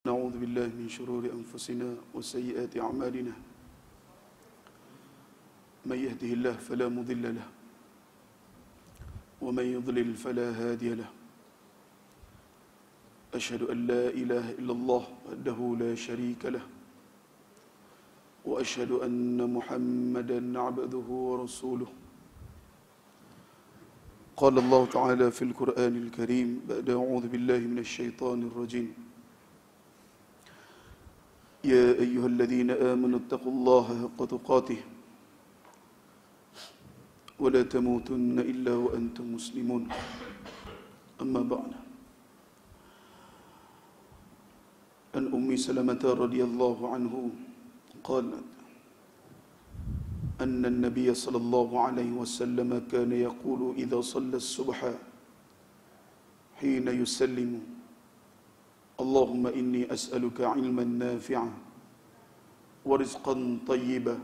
نعوذ بالله من شرور أنفسنا وسيئات أعمالنا من يهده الله فلا مضل له ومن يضلل فلا هادي له أشهد أن لا إله إلا الله وحده لا شريك له وأشهد أن محمدا عبده ورسوله قال الله تعالى في القرآن الكريم بعد أعوذ بالله من الشيطان الرجيم يا أيها الذين آمنوا اتقوا الله حق تقاته ولا تموتن إلا وأنتم مسلمون أما بعد عن أم سلمة رضي الله عنه قالت أن النبي صلى الله عليه وسلم كان يقول إذا صلى الصبح حين يسلم اللهم إني أسألك علما نافعا ورزقا طيبا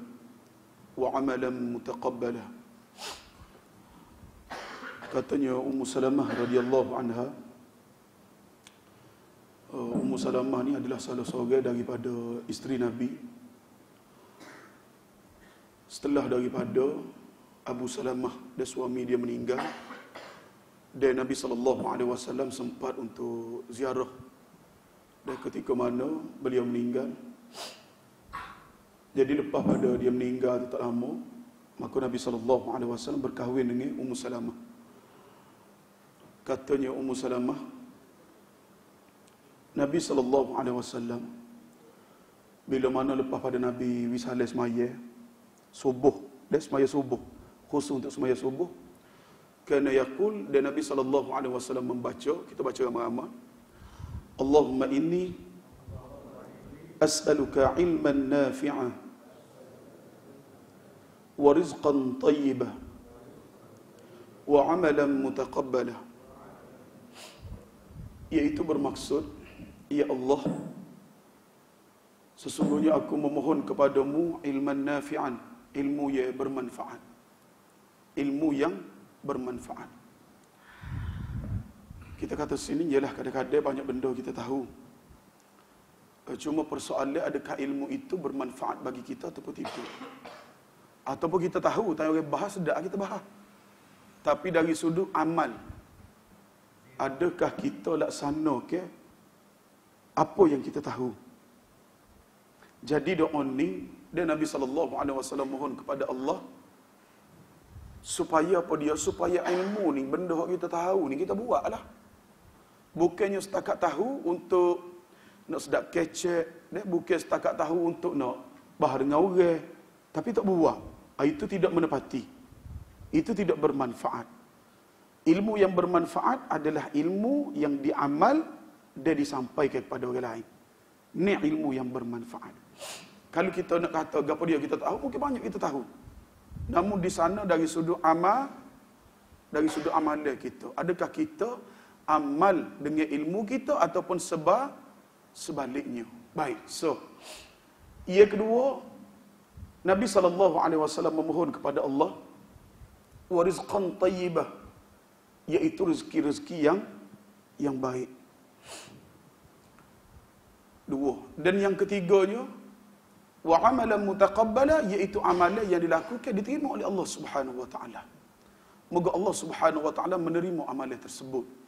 وعملا متقبلا. Katanya Ummu Salamah radhiyallahu anha, Ummu Salamah ni adalah salah seorang daripada isteri Nabi. Setelah daripada Abu Salamah dan suami dia meninggal, dan Nabi SAW sempat untuk ziarah. Dan ketika mana beliau meninggal, jadi lepas pada dia meninggal tak lama, maka Nabi SAW berkahwin dengan Ummu Salamah. Katanya Ummu Salamah, Nabi SAW bila mana lepas pada Nabi wisale semaya subuh, dia semaya subuh, khusus untuk semaya subuh, kerana yaqul, dan Nabi SAW membaca, kita baca ramai-ramai, Allahumma inni as'aluka ilman nafi'an wa rizqan tayyiban wa amalan mutaqabbala. Iaitu bermaksud, ya Allah, sesungguhnya aku memohon kepadamu ilman nafi'an, ilmu yang bermanfaat, ilmu yang bermanfaat. Kita kata sini ialah kadang-kadang banyak benda kita tahu, cuma persoalan adakah ilmu itu bermanfaat bagi kita ataupun tidak. Ataupun kita tahu, tanya orang bahas, sedap kita bahas, tapi dari sudut amal, adakah kita laksana ke apa yang kita tahu. Jadi doa ni, dan Nabi SAW mohon kepada Allah supaya apa dia, supaya ilmu ni, benda yang kita tahu ni kita buatlah. Bukannya setakat tahu untuk nak sedap kecek, bukan setakat tahu untuk nak bahas dengan orang, tapi tak buat. Itu tidak menepati, itu tidak bermanfaat. Ilmu yang bermanfaat adalah ilmu yang diamal dan disampaikan kepada orang lain. Ni ilmu yang bermanfaat. Kalau kita nak kata apa dia kita tahu, mungkin banyak kita tahu, namun di sana dari sudut amal, dari sudut amalan kita, adakah kita amal dengan ilmu kita ataupun sebaliknya. Baik, so yang kedua, Nabi SAW memohon kepada Allah warizqan tayyibah, iaitu rezeki-rezeki yang baik. Dua. Dan yang ketiganya, wa amalan mutaqabbala, iaitu amalan yang dilakukan diterima oleh Allah Subhanahu wa taala. Moga Allah Subhanahu wa taala menerima amalan tersebut.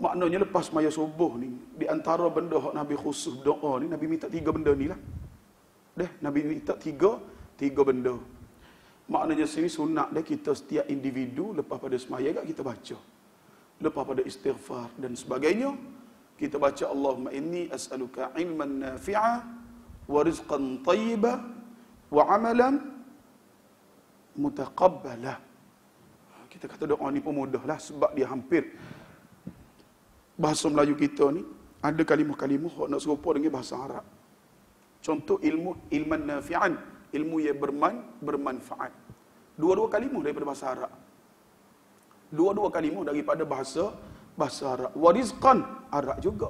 Maknanya lepas maya subuh ni, di antara benda hak Nabi khusus doa ni, Nabi minta 3 benda ni lah. Nabi minta tiga benda. Maknanya sini sunat kita setiap individu lepas pada semaya kita baca. Lepas pada istighfar dan sebagainya, kita baca Allahumma inni as'aluka ilman nafi'a wa rizqan tayyiba wa amalan mutaqabbala. Kita kata doa ni pun mudahlah, sebab dia hampir bahasa Melayu kita ni ada kalimah-kalimah yang nak serupa dengan bahasa Arab. Contoh ilman nafi'an, ilmu yang bermanfaat. Dua-dua kalimah daripada bahasa Arab. Dua-dua kalimah daripada bahasa Arab. Warizqan Arab juga.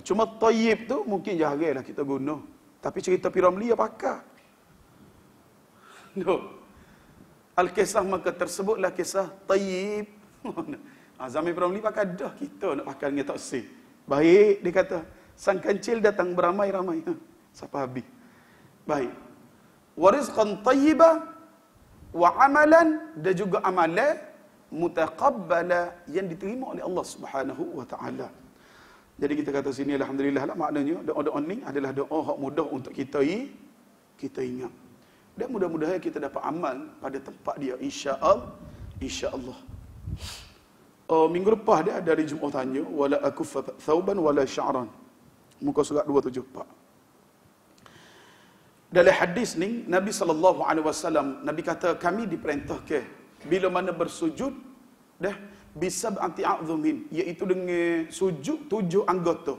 Cuma tayyib tu mungkin jaranglah kita guna. Tapi cerita Piramli pakai. No. Al-kisah maka tersebutlah kisah tayyib. Zaman Piramli pakai dah, kita nak pakai dengan taksir. Baik, dia kata, Sang kancil datang beramai-ramai. Siapa habis? Baik. Wa rizqan tayyiba wa amalan, dan juga amalan mutaqabbala yang diterima oleh Allah Subhanahu wa taala. Jadi kita kata sini alhamdulillah lah, maknanya doa-doa ni adalah doa hak mudah untuk kita ingat. Dan mudah-mudahan kita dapat amal pada tempat dia insya-Allah. Minggu lepas dia dari Jumaat tanya wala akuffa thawban wala sya'ran. Muka surat 274. Dalam hadis ni Nabi sallallahu alaihi wasallam Nabi kata kami diperintahkan bila mana bersujud dah bisab'ati a'dhumin, iaitu dengan sujud 7 anggota.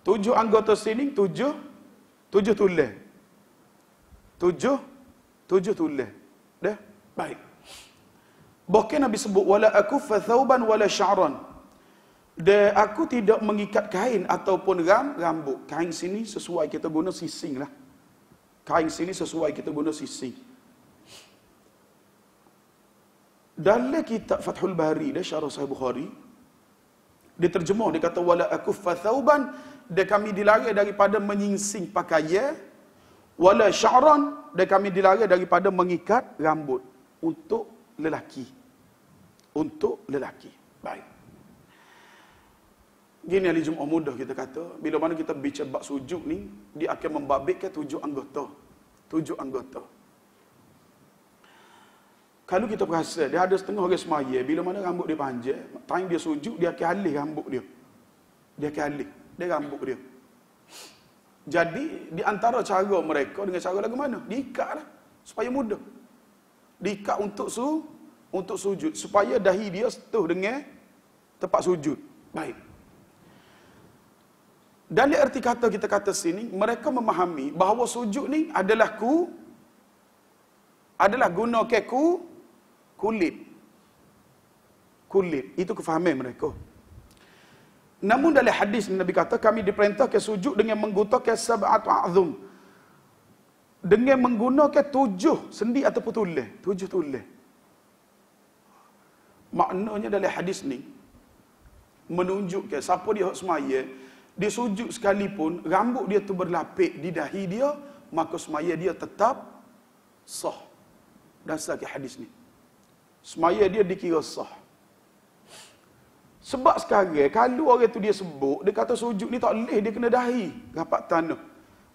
7 anggota sini 7 tulang. 7 tulang. Dah? Baik. Bahkan Nabi sebut wala akuffa thawban wala sya'ran. Dan aku tidak mengikat kain ataupun rambut. Kain sini sesuai kita guna sising lah. Kain sini sesuai kita guna sising. Dalam kitab Fathul Bari dia syarah Sahih Bukhari, dia terjemah, dia kata wala akuffa thawban, dan kami dilarang daripada menyingsing pakaian, wala sya'ran, dan kami dilarang daripada mengikat rambut untuk lelaki. Untuk lelaki. Baik. Gini ahli Jumaat mudah kita kata, bila mana kita bicara bab sujud ni, dia akan membabitkan 7 anggota. 7 anggota. Kalau kita perasan, dia ada setengah orang semaya, bila mana rambut dia panjang, time dia sujud, dia akan alih rambut dia. Dia akan alih. Dia rambut dia. Jadi, di antara cara mereka dengan cara lagu mana? Diikat lah. Supaya mudah. Diikat untuk sujud. Supaya dahi dia setuh dengan tempat sujud. Baik. Dalam erti kata kita kata sini, mereka memahami bahawa sujud ni adalah gunakan kulit. Itu kefahaman mereka. Namun dalam hadis Nabi kata kami diperintahkan sujud dengan menggunakan sab'atu a'dhum. Dengan menggunakan 7 sendi ataupun tulang. 7 tulang. Maknanya dalam hadis ni menunjukkan siapa dia hak semaya, dia sujud sekalipun rambut dia tu berlapik di dahi dia, maka semaya dia tetap sah. Dasar hadis ni. Semaya dia dikira sah. Sebab sekarang kalau orang tu dia sebut, dia kata sujud ni tak boleh, dia kena dahi rapat tanah.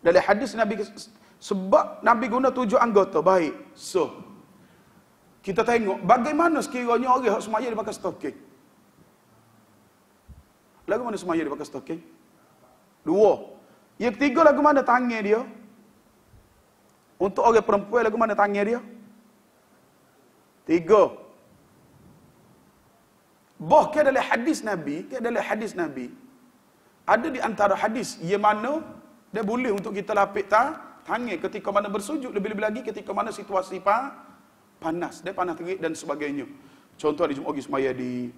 Dalam hadis Nabi sebab Nabi guna 7 anggota, baik. So kita tengok bagaimana sekiranya orang hak semaya dia pakai stocking. Lagu mana semaya dia pakai stocking? 2. Yang ketiga lagu mana tangan dia? Untuk orang perempuan lagu mana tangan dia? 3. Bahkan dalam hadis Nabi, ada di antara hadis yang mana dia boleh untuk kita lapik tangan ketika mana bersujud, lebih-lebih lagi ketika mana situasi panas, dia panas terik dan sebagainya. Contoh di Jumaat semaya di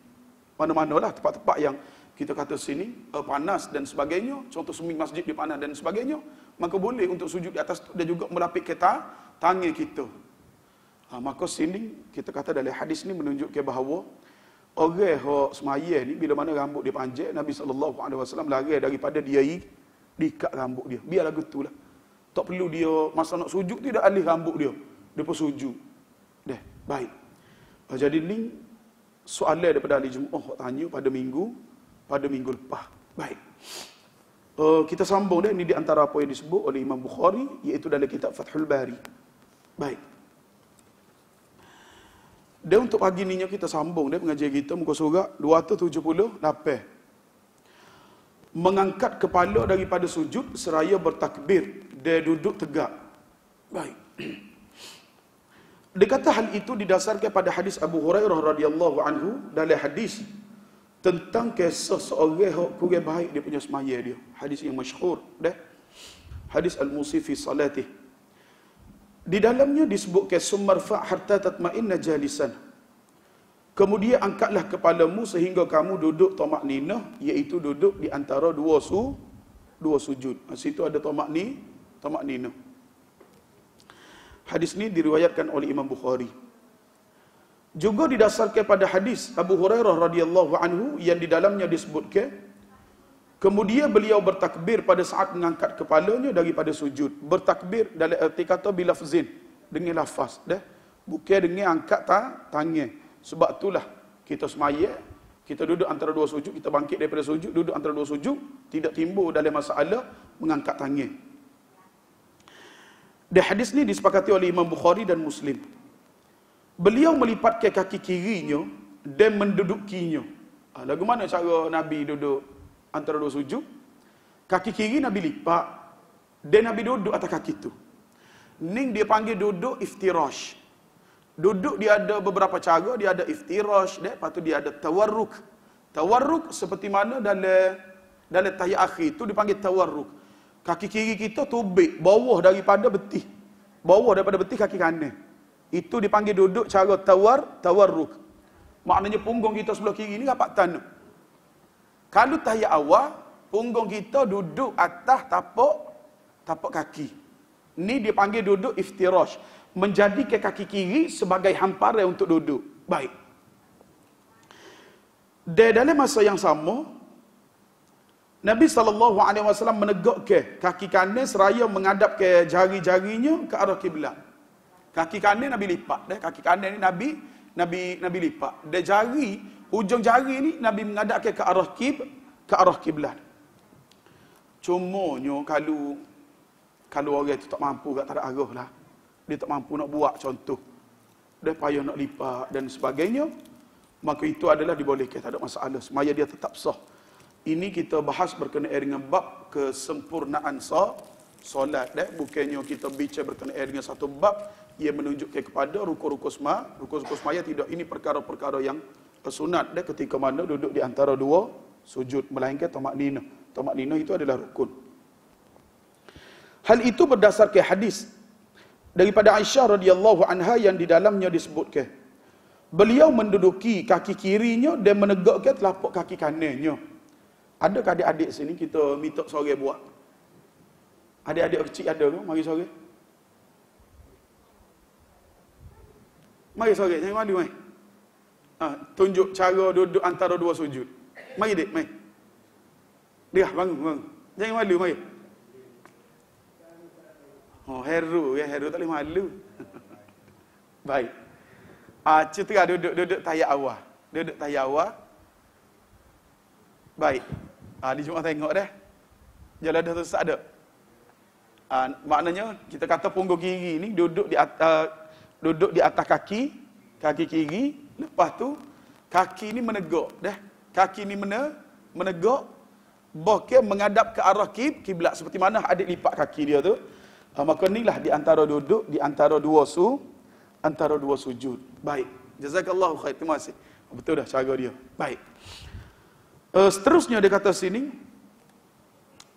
mana-manalah tempat-tempat yang kita kata sini panas dan sebagainya, contoh semi masjid di panas dan sebagainya, maka boleh untuk sujud di atas tu dan juga melapik kita tangan kita. Maka sini kita kata dalam hadis ni menunjukkan bahawa orang yang semaya ni bila mana rambut dia panjang, Nabi SAW lari daripada dia diikat rambut dia. Biarlah gitulah. Tak perlu dia masa nak sujud tidak alih rambut dia. Dia pun sujud. Dah, baik. Jadi ni soalan daripada ahli Jumaat tanya pada minggu lepas. Baik. Kita sambung dah, ini di antara apa yang disebut oleh Imam Bukhari, iaitu dalam kitab Fathul Bari. Baik. Dan untuk pagi ni kita sambung dia pengajian kita muka surat 278. Mengangkat kepala daripada sujud seraya bertakbir dan duduk tegak. Baik. Dia kata hal itu didasarkan pada hadis Abu Hurairah radhiyallahu anhu, dalam hadis tentang kisah seorang yang kurang baik dia punya semaya dia. Hadis yang masyhur dah. Hadis al-Musi fi salatih. Di dalamnya disebutkan sumarfa hatta tatma'inna jalisan. Kemudian angkatlah kepalamu sehingga kamu duduk tamakninah, iaitu duduk di antara dua sujud. Situ ada tamakninah. Hadis ini diriwayatkan oleh Imam Bukhari. Juga didasarkan pada hadis Abu Hurairah radhiyallahu anhu yang di dalamnya disebutkan Kemudian beliau bertakbir pada saat mengangkat kepalanya daripada sujud. Bertakbir dalam arti kata bilafzin, dengan lafaz, dah. Bukan dengan angkat tangan. Sebab itulah kita semaya, kita duduk antara dua sujud, kita bangkit daripada sujud, duduk antara dua sujud, tidak timbul dalam masalah mengangkat tangan. Di hadis ni disepakati oleh Imam Bukhari dan Muslim. Beliau melipatkan kaki kirinya dan mendudukinya. Lagu mana cara Nabi duduk antara dua sujud? Kaki kiri Nabi lipat dan Nabi duduk atas kaki tu. Ning dia panggil duduk iftirash. Duduk dia ada beberapa cara, dia ada iftirash, lepas tu dia ada tawarruk. Tawarruk seperti mana dalam tahiyat akhir tu dipanggil tawarruk. Kaki kiri kita tubik bawah daripada betih. Bawah daripada betih kaki kanan. Itu dipanggil duduk cara tawarruk. Maknanya punggung kita sebelah kiri ni rapat tanah. Kalau tahiyat awal, punggung kita duduk atas tapak kaki. Ni dia panggil duduk iftirash. Menjadikan kaki kiri sebagai hamparan untuk duduk. Baik. Dan dalam masa yang sama, Nabi SAW menegakkan kaki kanan seraya menghadap ke jari-jarinya ke arah kiblat. Kaki kanan Nabi lipat. Kaki kanan ni Nabi lipat. Dan jari, hujung jari ni Nabi menghadap ke arah kiblat. Cumanya kalau orang itu tak mampu, tak ada arah lah. Dia tak mampu nak buat contoh. Dia payah nak lipat dan sebagainya. Maka itu adalah dibolehkan, tak ada masalah. Semaya dia tetap sah. Ini kita bahas berkenaan dengan bab kesempurnaan solat. Bukannya kita bicara berkenaan dengan satu bab yang menunjukkan kepada rukun-rukun semaya tidak. Ini perkara-perkara yang sunat ketika mana duduk di antara dua sujud, melainkan tamakninah. Tamakninah itu adalah rukun. Hal itu berdasarkan hadis daripada Aisyah radhiyallahu anha yang di dalamnya disebutkan beliau menduduki kaki kirinya dan menegakkan telapak kaki kanannya. Adakah adik-adik sini kita minta sore buat? Adik-adik kecil ada ke? Mari sore. Mari sore, jangan malu mai. Tunjuk cara duduk antara dua sujud. Mari dek, mari. Dia bangun. Jangan malu, mari. Oh, heru tak boleh malu. Baik. Cerita duduk tahiyat awal. Duduk tahiyat awal. Baik. Di Jumaat tengok dah. Jalan dah sesat dah. Maknanya kita kata punggung kiri ni duduk di atas kaki kiri, lepas tu kaki ni menegak dah. Kaki ni menegak, bahkan menghadap ke arah kiblat seperti mana adik lipat kaki dia tu. Maka inilah di antara duduk di antara dua sujud. Baik. Jazakallahu khair. Terima kasih. Betul dah cara dia. Baik. Seterusnya dia kata sini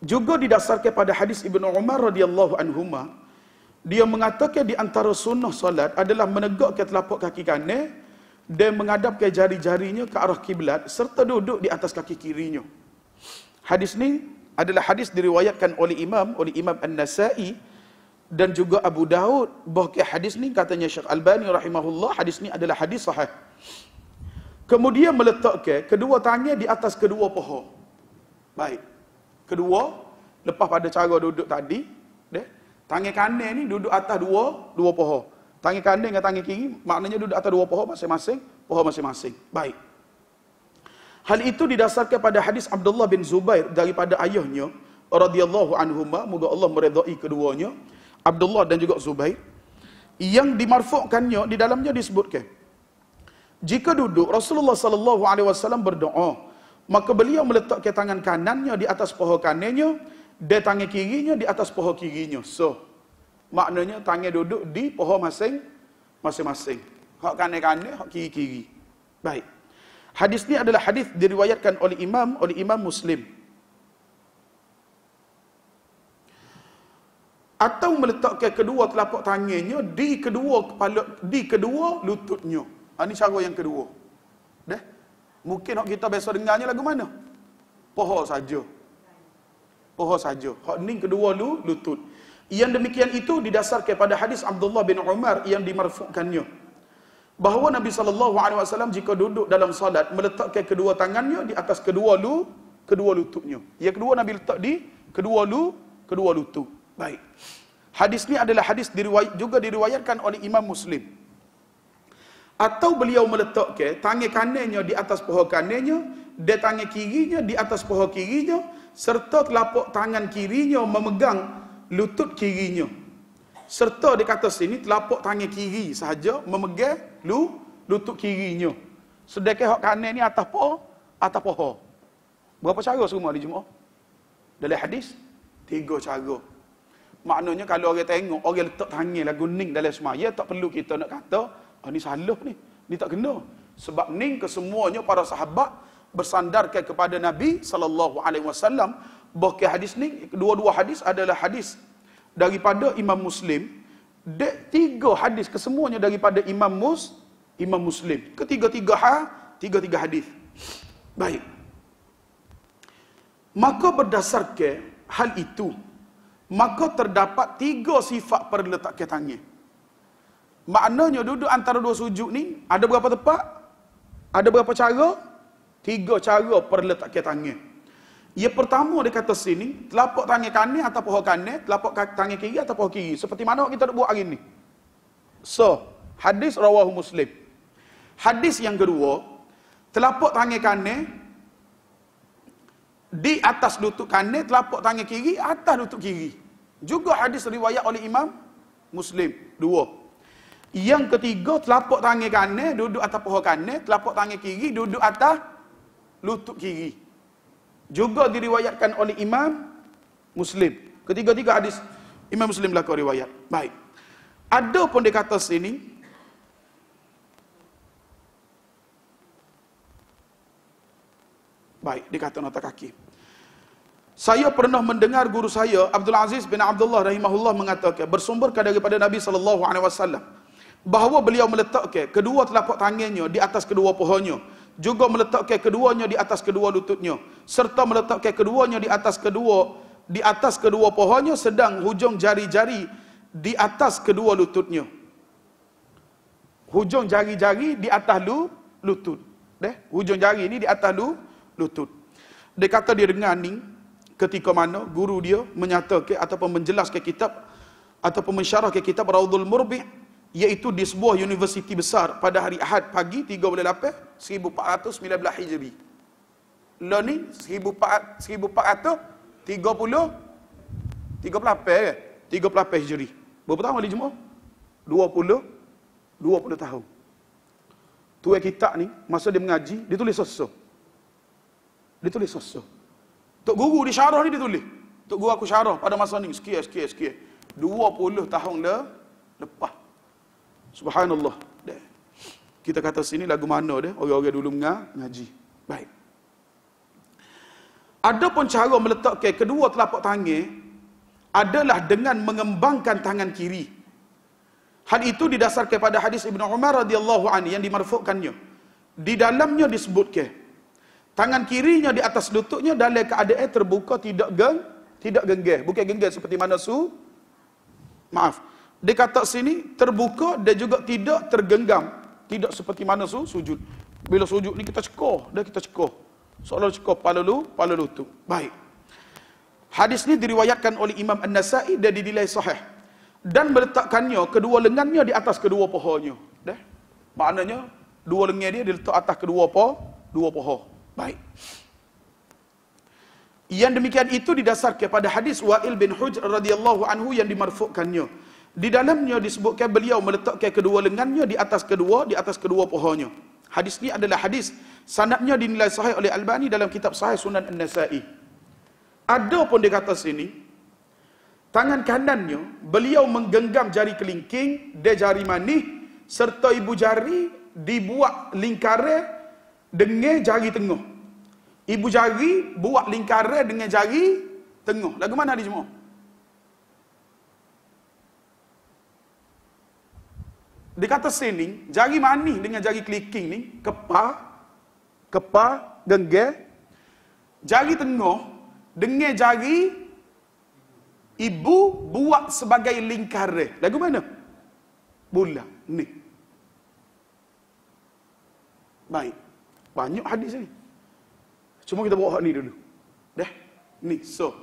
juga didasarkan pada hadis Ibnu Umar radhiyallahu anhuma, dia mengatakan di antara sunnah solat adalah menegakkan telapak kaki kanan dan menghadapkan jari-jarinya ke arah kiblat serta duduk di atas kaki kirinya. Hadis ni adalah hadis diriwayatkan oleh Imam An-Nasa'i dan juga Abu Daud. Bahkan hadis ni katanya Syekh Albani rahimahullah, hadis ni adalah hadis sahih. Kemudian meletakkan kedua tangan di atas kedua paha. Baik. Kedua, lepas pada cara duduk tadi, tangan kanan ni duduk atas dua paha. Tangan kanan dengan tangan kiri maknanya duduk atas dua paha masing-masing. Baik. Hal itu didasarkan pada hadis Abdullah bin Zubair daripada ayahnya radhiyallahu anhuma, moga Allah meredai keduanya, Abdullah dan juga Zubair, yang dimarfu'kannya di dalamnya disebutkan, jika duduk Rasulullah sallallahu alaihi wasallam berdoa, maka beliau meletakkan tangan kanannya di atas paha kanannya dan tangan kirinya di atas paha kirinya. So, maknanya tangan duduk di paha masing-masing. Hak kanan-kanan, hak kiri-kiri. Baik. Hadis ni adalah hadis diriwayatkan oleh Imam Muslim. Atau meletakkan kedua telapak tangannya di kedua lututnya. Ini cara yang kedua. Mungkin hak kita biasa dengarnya lagu mana? Paha saja. Hak ni kedua lutut. Yang demikian itu didasarkan pada hadis Abdullah bin Umar yang dimarfu'kannya, bahawa Nabi sallallahu alaihi wasallam jika duduk dalam salat meletakkan kedua tangannya di atas kedua kedua lututnya. Yang kedua Nabi letak di kedua lutut. Baik. Hadis ni adalah hadis juga diriwayatkan oleh Imam Muslim. Atau beliau meletakkan tangan kanannya di atas paha kanannya, dan tangan kirinya di atas paha kirinya, serta telapak tangan kirinya memegang lutut kirinya. Serta dia kata sini telapak tangan kiri sahaja memegang lutut kirinya. Sedangkan hak kanan ni atas paha. Berapa cara semua di Jumaat? Dalam hadis 3 cara. Maknanya kalau orang tengok orang letak tangan lagu ning dalam semaya, tak perlu kita nak kata ni salah ni tak kena. Sebab ning kesemuanya para sahabat bersandarkan kepada Nabi sallallahu alaihi wasallam. Bahkan hadis ni, dua-dua hadis adalah hadis daripada Imam Muslim. Tiga hadis kesemuanya daripada Imam Muslim. Ketiga-tiga hadis. Baik. Maka berdasarkan hal itu, maka terdapat 3 sifat pada letakkan tangan. Maknanya duduk antara 2 sujud ni, ada berapa tepat? Ada berapa cara? 3 cara pada letakkan tangan. Yang pertama dia kata sini, telapak tangan kanan atau paha kanan, telapak tangan kiri atau paha kiri. Seperti mana kita nak buat hari ni. So, hadis rawahu Muslim. Hadis yang kedua, telapak tangan kanan di atas lutut kanan, telapak tangan kiri atas lutut kiri. Juga hadis riwayat oleh Imam Muslim. 2. Yang ketiga, telapak tangan kanan duduk atas paha kanan, telapak tangan kiri duduk atas lutut kiri. Juga diriwayatkan oleh Imam Muslim. Ketiga-tiga hadis Imam Muslim belakang riwayat. Baik. Ada pun dia kata sini, baik, dia kata nota kaki. Saya pernah mendengar guru saya Abdul Aziz bin Abdullah rahimahullah mengatakan, bersumberkan daripada Nabi sallallahu alaihi wasallam, bahawa beliau meletakkan kedua telapak tangannya di atas kedua pahanya, juga meletakkan keduanya di atas kedua lututnya, serta meletakkan keduanya di atas kedua pahanya, sedang hujung jari-jari di atas kedua lututnya. Hujung jari-jari di atas lutut. Hujung jari ni di atas lutut. Dia kata dia dengar ni ketika mana guru dia menyatakan ataupun menjelaskan kitab ataupun mensyarahkan kitab Raudhul Murbi', iaitu di sebuah universiti besar pada hari Ahad pagi 3 bulan 8 1419 Hijri. Lah ni 1438 Hijri. Berapa tahun hari Jumaat? 20 tahun. Tuan kitab ni masa dia mengaji, dia tulis sosok. Tok guru di syarah ni dia tulis. Tok guru aku syarah pada masa ni sekian. 20 tahun lepas. Subhanallah. Kita kata sini lagu mana dia? Orang-orang dulu mengaji. Baik. Adapun cara meletakkan kedua telapak tangan adalah dengan mengembangkan tangan kiri. Hal itu didasarkan pada hadis Ibnu Umar radhiyallahu anhu yang dimarfu'kannya. Di dalamnya disebutkan tangan kirinya di atas lututnya dalam keadaan terbuka, tidak genggam. Bukan genggam seperti mana dia kata sini terbuka dan juga tidak tergenggam. Tidak seperti mana sujud. Bila sujud ni kita cekor. Seolah cekor kepala lutut. Baik. Hadis ni diriwayatkan oleh Imam An-Nasa'i dan dinilai sahih. Dan meletakkannya kedua lengannya di atas kedua pahanya. Maknanya dua lengan dia diletak atas kedua paha. Baik. Yang demikian itu didasarkan pada hadis Wa'il bin Hujr radhiyallahu anhu yang dimarfu'kannya. Di dalamnya disebutkan beliau meletakkan kedua lengannya di atas kedua pahanya. Hadis ni adalah hadis sanadnya dinilai sahih oleh Albani dalam kitab Sahih Sunan An-Nasa'i. Ada pun dia kata sini, tangan kanannya beliau menggenggam jari kelingking dan jari manis serta ibu jari dibuat lingkaran dengan jari tengah. Ibu jari buat lingkaran dengan jari tengah. Lagu mana di semua? Dia kata sini, jari manis dengan jari kelingking ni, kepal, genggam, jari tengah dengan jari ibu buat sebagai lingkaran. Lagu mana? Bulat ni. Baik. Banyak hadis ni. Cuma kita bawa hak ni dulu. Ni, so.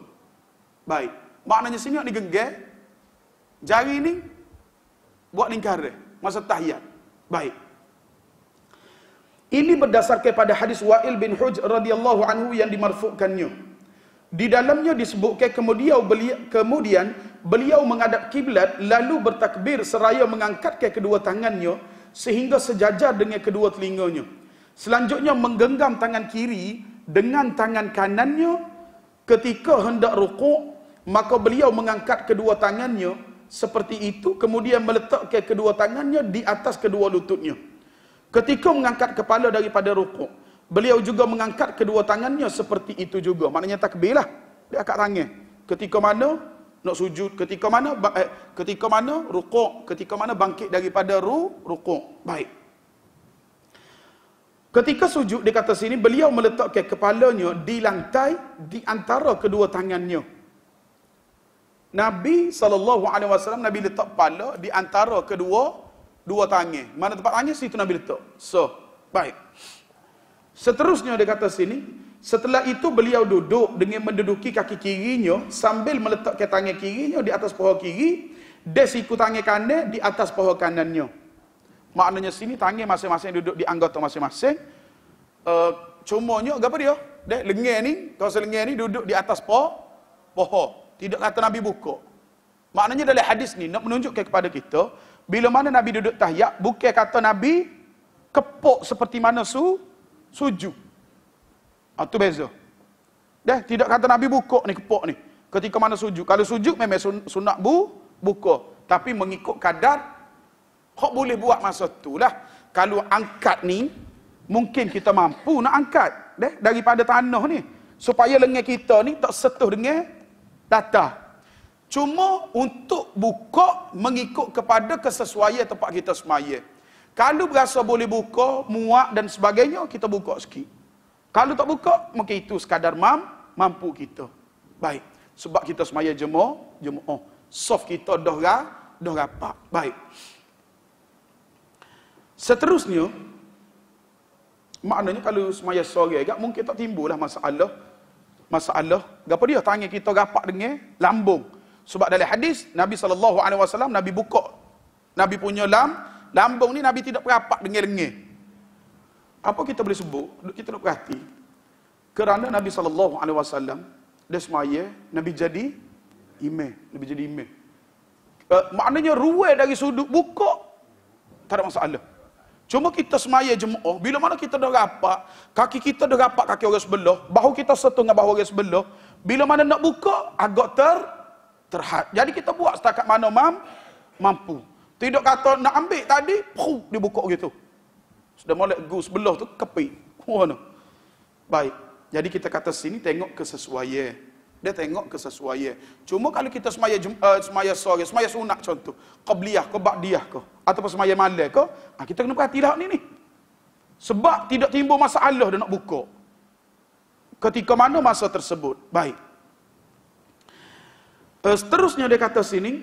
Baik. Maknanya sini ni genggam. Jari ni buat lingkar dia masa tahiyat. Baik. Ini berdasarkan pada hadis Wa'il bin Hujr radhiyallahu anhu yang dimarfu'kannya. Di dalamnya disebutkan kemudian beliau menghadap kiblat lalu bertakbir seraya mengangkatkan kedua tangannya sehingga sejajar dengan kedua telinganya. Selanjutnya menggenggam tangan kiri dengan tangan kanannya ketika hendak rukuk, maka beliau mengangkat kedua tangannya seperti itu kemudian meletakkan kedua tangannya di atas kedua lututnya. Ketika mengangkat kepala daripada rukuk, beliau juga mengangkat kedua tangannya seperti itu juga. Maknanya takbir lah. Dia angkat tangan. Ketika mana nak sujud, ketika mana rukuk, ketika mana bangkit daripada rukuk. Baik. Ketika sujud di kata sini, beliau meletakkan kepalanya di lantai di antara kedua tangannya. Nabi SAW, Nabi letak kepala di antara dua tangan. Mana tempat tangan, situ Nabi letak. So, baik. Seterusnya dia kata sini, setelah itu beliau duduk dengan menduduki kaki kirinya sambil meletakkan tangan kirinya di atas paha kiri dan siku tangan kanan di atas paha kanannya. Maknanya sini tangan masing-masing duduk di anggota masing-masing. Cumanya apa dia? Lengan ni, kawasan lengan ni duduk di atas paha. Tidak kata Nabi buka. Maknanya dalam hadis ni nak menunjukkan kepada kita, bila mana Nabi duduk tahiyat, bukan kata Nabi kepuk seperti mana sujud. Itu beza. Tidak kata Nabi buka ni, kepuk ni. Ketika mana sujud. Kalau sujud memang sunat buka. Tapi mengikut kadar, kok boleh buat masa tu lah. Kalau angkat ni, mungkin kita mampu nak angkat. Daripada tanah ni. Supaya lengan kita ni tak setuh dengan data. Cuma untuk buka mengikut kepada kesesuaian tempat kita semaya. Kalau berasa boleh buka, muak dan sebagainya, kita buka sikit. Kalau tak buka, maka itu sekadar mampu kita. Baik. Sebab kita semaya jemaah. Soft kita dah rapat. Baik. Seterusnya, maknanya kalau semaya sore agak mungkin tak timbullah masalah. Apa dia? Tangan kita rapat dengan lambung. Sebab dalam hadis Nabi SAW Nabi buka. Nabi punya lambung ni Nabi tidak rapat dengan lengan. Apa kita boleh sebut? Kita nak perhati. Kerana Nabi SAW dia semaya, Nabi jadi imam. Maknanya ruai dari sudut buka tak ada masalah. Cuma kita semaya jemaah, bila mana kita dah rapat, kaki kita dah rapat kaki orang sebelah, bahu kita satu dengan bahu orang sebelah, bila mana nak buka, agak terhad. Jadi kita buat setakat mana mampu. Tidak kata nak ambil tadi, dia buka gitu. Sudah molek gu sebelah tu, kepik. Baik. Jadi kita kata sini, tengok kesesuaian. Dia tengok kesesuaian. Cuma kalau kita semaya sore, semaya sunat contoh, qabliyah ke ba'diyah ke, ataupun semaya malam ke, kita kena perhati dah ni. Sebab tidak timbul masalah dia nak buka. Ketika mana masa tersebut. Baik. Seterusnya dia kata sini,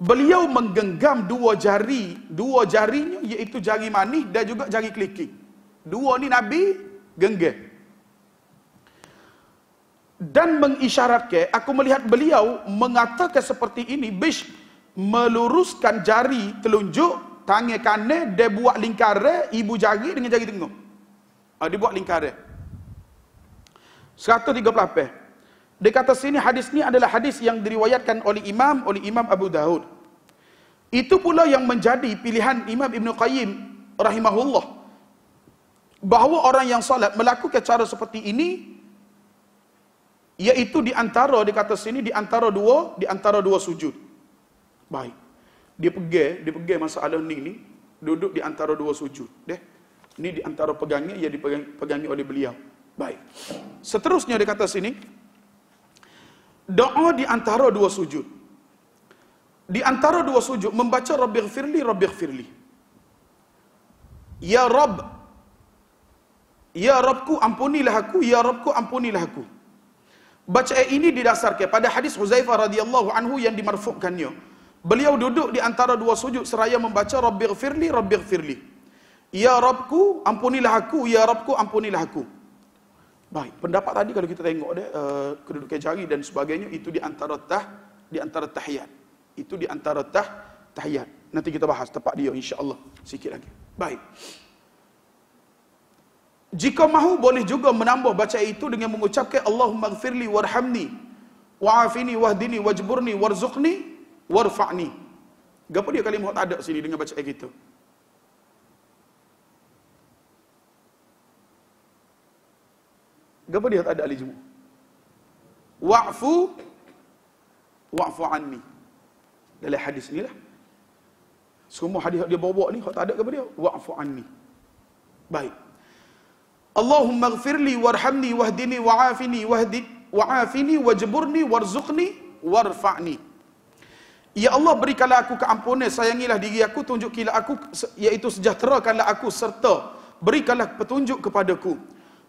beliau menggenggam dua jarinya, iaitu jari manis dan juga jari kelingking. Dua ni Nabi genggam. Dan mengisyaratkan, aku melihat beliau mengatakan seperti ini, meluruskan jari telunjuk, tangan kanan, dia buat lingkaran, ibu jari dengan jari tengah. Dia buat lingkaran. 138. Dia kata sini, hadis ni adalah hadis yang diriwayatkan oleh Imam Abu Daud. Itu pula yang menjadi pilihan Imam Ibn Qayyim rahimahullah. Bahawa orang yang salat melakukan cara seperti ini, iaitu di antara, dia kata sini, di antara dua sujud. Baik. Dia pegang masalah ni, duduk di antara dua sujud. Ini di antara pegangnya, ia dipegangi oleh beliau. Baik. Seterusnya dia kata sini, doa di antara dua sujud. Di antara dua sujud, membaca Rabbighfirli. Ya Rabb, ya Rabbku ampunilah aku, ya Rabbku ampunilah aku. Bacaan ini didasarkan pada hadis Huzaifah radhiyallahu anhu yang dimarfu'kannya. Beliau duduk di antara dua sujud seraya membaca Rabbighfirli. Ya Rabbku ampunilah aku, ya Rabbku ampunilah aku. Baik, pendapat tadi kalau kita tengok dia kedudukan jari dan sebagainya itu di antara tahiyat. Itu di antara tahiyat. Nanti kita bahas tempat dia insya-Allah sikit lagi. Baik. Jika mahu boleh juga menambah baca itu dengan mengucapkan Allahumma ighfirli warhamni wa'afini wahdini wajburni warzuqni warfa'ni. Gapo dia kalimah tak ada sini dengan baca gitu. Gapo dia tak ada ahli jemu? Wa'fu anni. Dalam hadis ni lah. Semua hadis dia bawa ni tak ada gapo dia? Wa'fu anni. Baik. Allahumma ighfirli warhamni wahdini wa'afini wa'afini wajburni warzuqni warfa'ni. Ya Allah, berikanlah aku keampunan, sayangilah diri aku, tunjukilah aku, iaitu sejahterakanlah aku, serta berikanlah petunjuk kepadaku.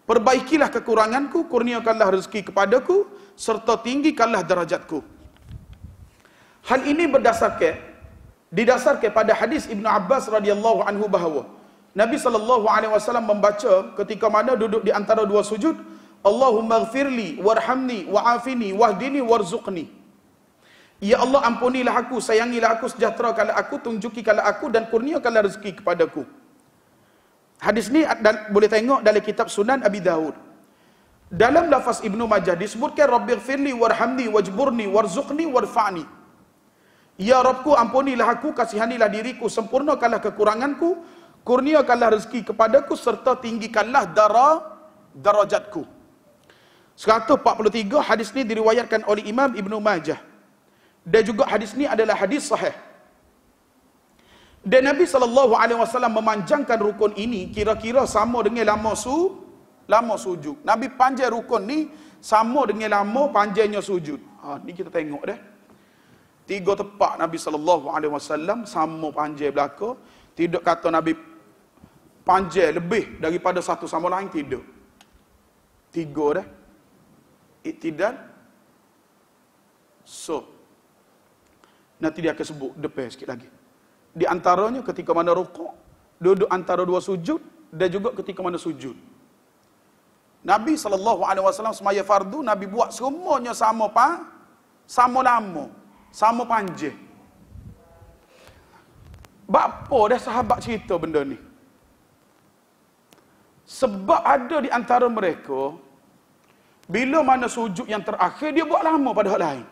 Perbaikilah kekuranganku, kurniakanlah rezeki kepadaku, serta tinggikanlah derajatku. Hal ini didasarkan pada hadis Ibnu Abbas radhiyallahu anhu bahawa Nabi SAW membaca ketika mana duduk di antara dua sujud, Allahumma ighfirli warhamni wa'afini wahdini warzuqni. Ya Allah, ampunilah aku, sayangilah aku, sejahterakanlah aku, tunjukikanlah aku dan kurniakanlah rezeki kepadaku. Hadis ni boleh tengok dalam kitab Sunan Abi Dawud. Dalam lafaz Ibnu Majah disebutkan Rabbighfirli warhamni wajburni warzuqni warfa'ni. Ya Rabbku, ampunilah aku, kasihanilah diriku, sempurnakanlah kekuranganku, kurniakanlah rezeki kepadaku, serta tinggikanlah darajatku. 143 hadis ni diriwayatkan oleh Imam Ibnu Majah. Dan juga hadis ni adalah hadis sahih. Dan Nabi SAW memanjangkan rukun ini kira-kira sama dengan lama sujud. Nabi panjang rukun ni sama dengan lama panjangnya sujud. Ni kita tengok dah. 3 tepat Nabi SAW sama panjang belaka. Tidak kata Nabi panjang lebih daripada satu sama lain, tidak. 3 dah. Iktidal. So, nanti dia akan sebut depan sikit lagi. Di antaranya ketika mana rukuk, duduk antara dua sujud, dan juga ketika mana sujud. Nabi SAW semaya fardu, Nabi buat semuanya sama lama, sama panjang. Bapa dah sahabat cerita benda ni. Sebab ada di antara mereka, bila mana sujud yang terakhir, dia buat lama pada hal lain.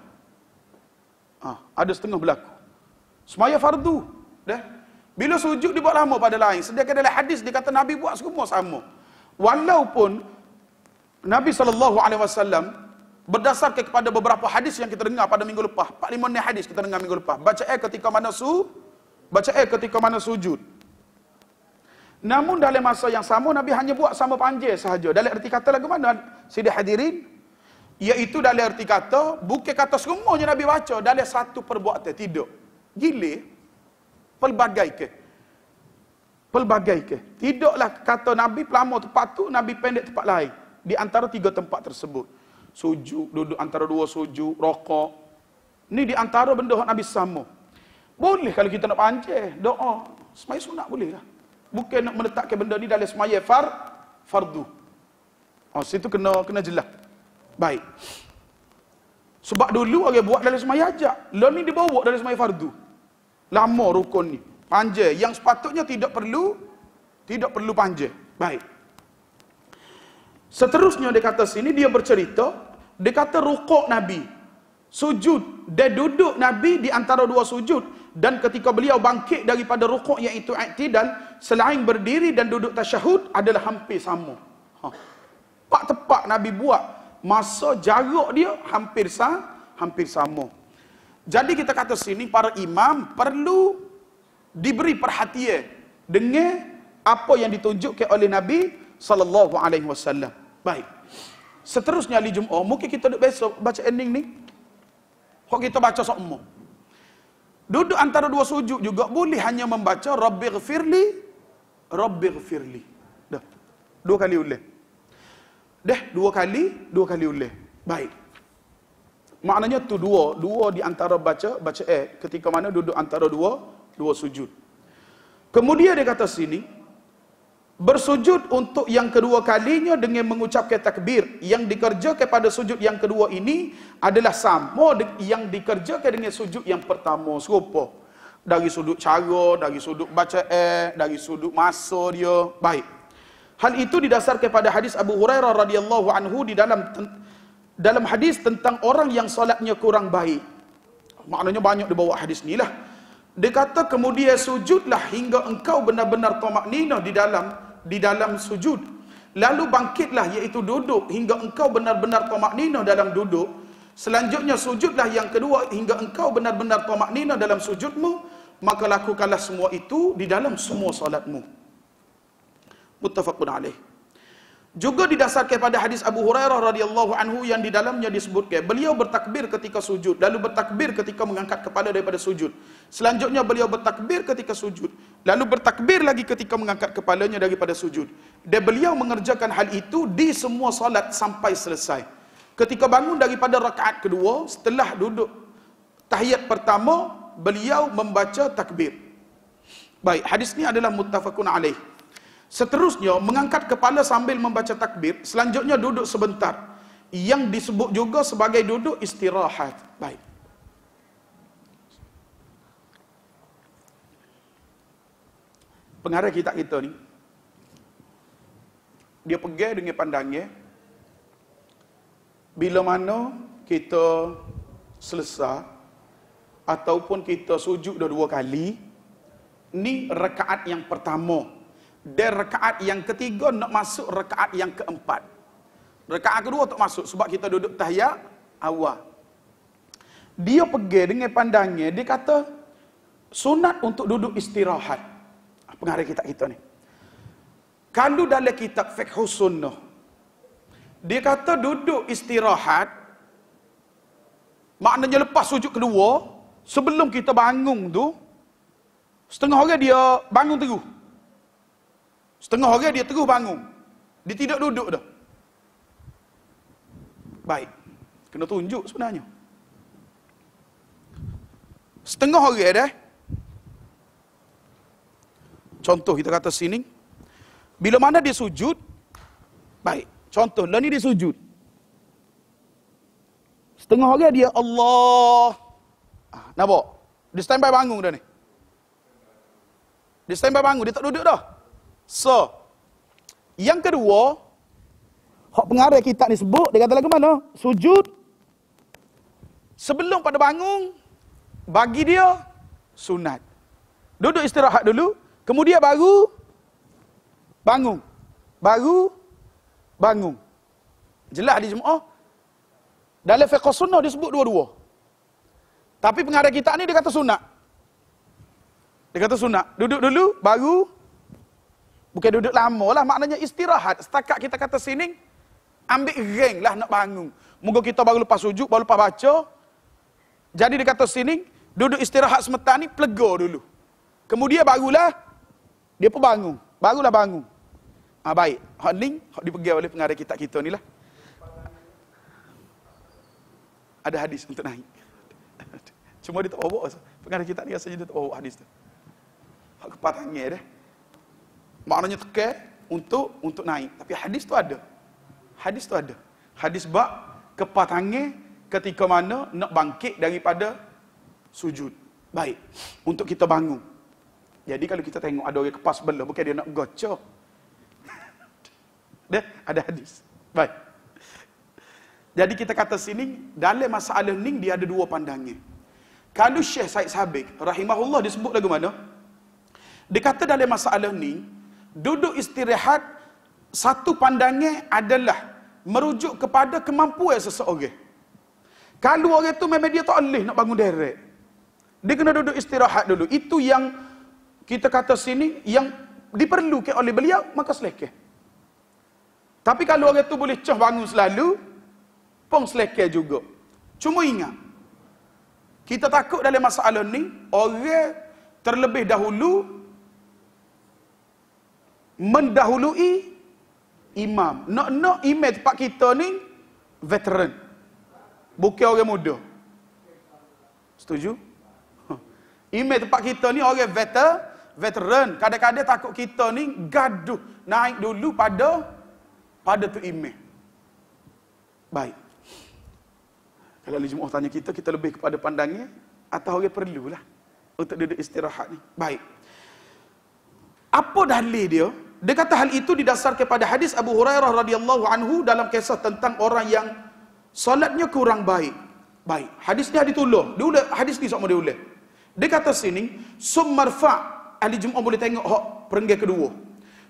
Ada setengah berlaku. Semaya fardu. Dah. Bila sujud dia buat lama pada lain. Sedangkan dalam hadis dia kata Nabi buat semua sama. Walaupun Nabi SAW berdasarkan kepada beberapa hadis yang kita dengar pada minggu lepas. 4-5 hadis kita dengar minggu lepas. Baca ketika mana sujud. Namun dalam masa yang sama Nabi hanya buat sama panjang sahaja. Dalam erti kata lagu mana? Sidih hadirin. Iaitu dalam erti kata, bukan kata semuanya Nabi baca dalam satu perbuatan. Tidak. Gila. Pelbagai ke. Tidaklah kata Nabi pelama tempat tu, Nabi pendek tempat lain. Di antara 3 tempat tersebut. Sujud, duduk antara 2 sujud, rokok. Ni di antara benda yang Nabi sama. Boleh kalau kita nak panjang, doa. Semaya sunat boleh lah. Bukan nak meletakkan benda ni dalam semaya fardu. Situ kena jelas. Baik. Sebab dulu orang buat dalam semaya ajak. Lalu ni dibawa dalam semaya fardu. Lama rukun ni. Panjang. Yang sepatutnya tidak perlu panjang. Baik. Seterusnya dia kata sini, dia bercerita. Dia kata rukuk Nabi. Sujud dan duduk Nabi di antara 2 sujud. Dan ketika beliau bangkit daripada rukuk iaitu i'tidal, selain berdiri dan duduk tasyahud adalah hampir sama. Pak tepat Nabi buat, masa jarak dia hampir sama. Jadi kita kata sini para imam perlu diberi perhatian dengan apa yang ditunjukkan oleh Nabi SAW. Baik. Seterusnya hari Jumaat, mungkin kita duduk besok baca ending ni. Kok kita baca semua. Duduk antara 2 sujud juga boleh hanya membaca Rabbighfirli. Dah. 2 kali ulang. Dah, 2 kali ulang. Baik. Maknanya tu dua di antara baca ketika mana duduk antara dua sujud. Kemudian dia kata sini, bersujud untuk yang kedua kalinya dengan mengucapkan takbir. Yang dikerjakan pada sujud yang kedua ini adalah sama yang dikerjakan dengan sujud yang pertama, serupa. Dari sudut cara, dari sudut bacaan, dari sudut masa dia. Baik. Hal itu didasarkan pada hadis Abu Hurairah radhiyallahu anhu di dalam hadis tentang orang yang solatnya kurang baik. Maknanya banyak dibawa hadis ni lah. Dia kata kemudian sujudlah hingga engkau benar-benar tamakninah di dalam sujud. Lalu bangkitlah iaitu duduk hingga engkau benar-benar tamakninah dalam duduk. Selanjutnya sujudlah yang kedua hingga engkau benar-benar tamakninah dalam sujudmu. Maka lakukanlah semua itu di dalam semua solatmu. Muttafaqun alaih. Juga didasarkan pada hadis Abu Hurairah radhiyallahu anhu yang di dalamnya disebutkan beliau bertakbir ketika sujud, lalu bertakbir ketika mengangkat kepala daripada sujud. Selanjutnya beliau bertakbir ketika sujud, lalu bertakbir lagi ketika mengangkat kepalanya daripada sujud. Dan beliau mengerjakan hal itu di semua salat sampai selesai. Ketika bangun daripada rakaat kedua, setelah duduk tahiyat pertama, beliau membaca takbir. Baik, hadis ni adalah muttafaqun alaih. Seterusnya, mengangkat kepala sambil membaca takbir. Selanjutnya, duduk sebentar. Yang disebut juga sebagai duduk istirahat. Baik. Pengarah kitab kita ni, dia pergi dengan pandangnya, bila mana kita selesai, ataupun kita sujud dah 2 kali, ni rakaat yang pertama. Dan rakaat yang ketiga nak masuk rakaat yang keempat. Rakaat kedua tak masuk sebab kita duduk tahiyat awal. Dia pergi dengan pandangnya, dia kata sunat untuk duduk istirahat. Pengarah kita ni. Kalau dalam kitab fiqh sunnah, dia kata duduk istirahat, maknanya lepas sujud kedua, sebelum kita bangun tu, setengah orang dia bangun terus. Setengah orang dia terus bangun. Dia tidak duduk dah. Baik. Kena tunjuk sebenarnya. Setengah orang dah. Contoh kita kata sini. Bila mana dia sujud. Baik. Contoh lah ni dia sujud. Setengah orang dia Allah. Nampak? Dia standby bangun dah ni. Dia standby bangun. Dia tak duduk dah. So, yang kedua, hak pengarah kitab ni sebut, dia kata lagu mana? Sujud. Sebelum pada bangun, bagi dia sunat. Duduk istirahat dulu, kemudian baru bangun. Baru bangun. Jelas di jemaah? Dalam fiqh sunnah disebut dua-dua. Tapi pengarah kitab ni dia kata sunat. Dia kata sunat. Duduk dulu, baru bukan duduk lama lah, maknanya istirahat. Setakat kita kata sini, ambil reng lah nak bangun. Moga kita baru lepas sujud, baru lepas baca. Jadi dia kata sini, duduk istirahat sebentar ni, pelega dulu. Kemudian barulah, dia pun bangun. Barulah bangun. Baik. Hak ni, hak dipegang oleh pengarah kitab kita ni lah. Ada hadis untuk naik. Cuma dia tak bawa. Pengarah kitab ni rasanya dia tak bawa hadis tu. Hak kepatannya dah. Maknanya tekan untuk naik. Tapi hadis tu ada. Hadis tu ada. Hadis bab kepatangan ketika mana nak bangkit daripada sujud. Baik. Untuk kita bangun. Jadi kalau kita tengok ada orang kepas sebelah, bukan dia nak gocok. Dia ada hadis. Baik. Jadi kita kata sini, dalam masalah ni dia ada 2 pandangan. Kalau Syekh Said Sabiq rahimahullah disebut lagu mana? Dia kata dalam masalah ni, duduk istirahat, satu pandangan adalah merujuk kepada kemampuan seseorang. Kalau orang tu memang dia tak boleh nak bangun direct, dia kena duduk istirahat dulu. Itu yang kita kata sini, yang diperlukan oleh beliau, maka selekeh. Tapi kalau orang tu boleh cah bangun selalu, pun selekeh juga. Cuma ingat, kita takut dalam masalah ni, orang terlebih dahulu mendahului imam. Nak imam tempat kita ni veteran, bukan orang muda. Setuju? Imam tempat kita ni orang veteran. Kadang-kadang takut kita ni gaduh naik dulu pada tu imam. Baik. Kalau ahli Jumaat tanya kita lebih kepada pandangnya atau orang perlulah untuk duduk istirahat ni. Baik. Apa dalil dia? Dia kata hal itu didasarkan pada hadis Abu Hurairah radhiyallahu anhu dalam kisah tentang orang yang solatnya kurang baik. Baik. Hadis ni ada tulis. Hadis ni sama dia ulang. Dia kata sini, summarfa, ahli Jumaat boleh tengok hak perenggan kedua.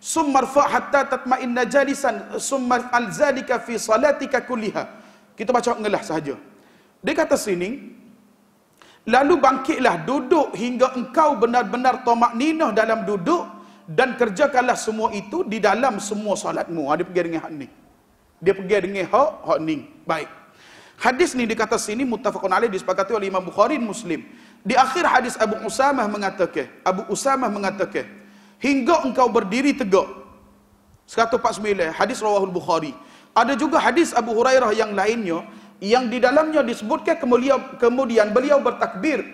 Summarfa hatta tatma'inna jalisan summar al-zalika fi salatika kulliha. Kita baca ngelah sahaja. Dia kata sini, lalu bangkitlah duduk hingga engkau benar-benar tamakninah dalam duduk dan kerjakanlah semua itu di dalam semua solatmu. Dia pergi dengan hak ni. Dia pergi dengan hak ni. Baik. Hadis ni dikata sini muttafaqun alaih, disepakati oleh Imam Bukhari dan Muslim. Di akhir hadis Abu Usamah mengatakan, hingga engkau berdiri tegak. 149 hadis rawahul Bukhari. Ada juga hadis Abu Hurairah yang lainnya yang di dalamnya disebutkan kemudian beliau bertakbir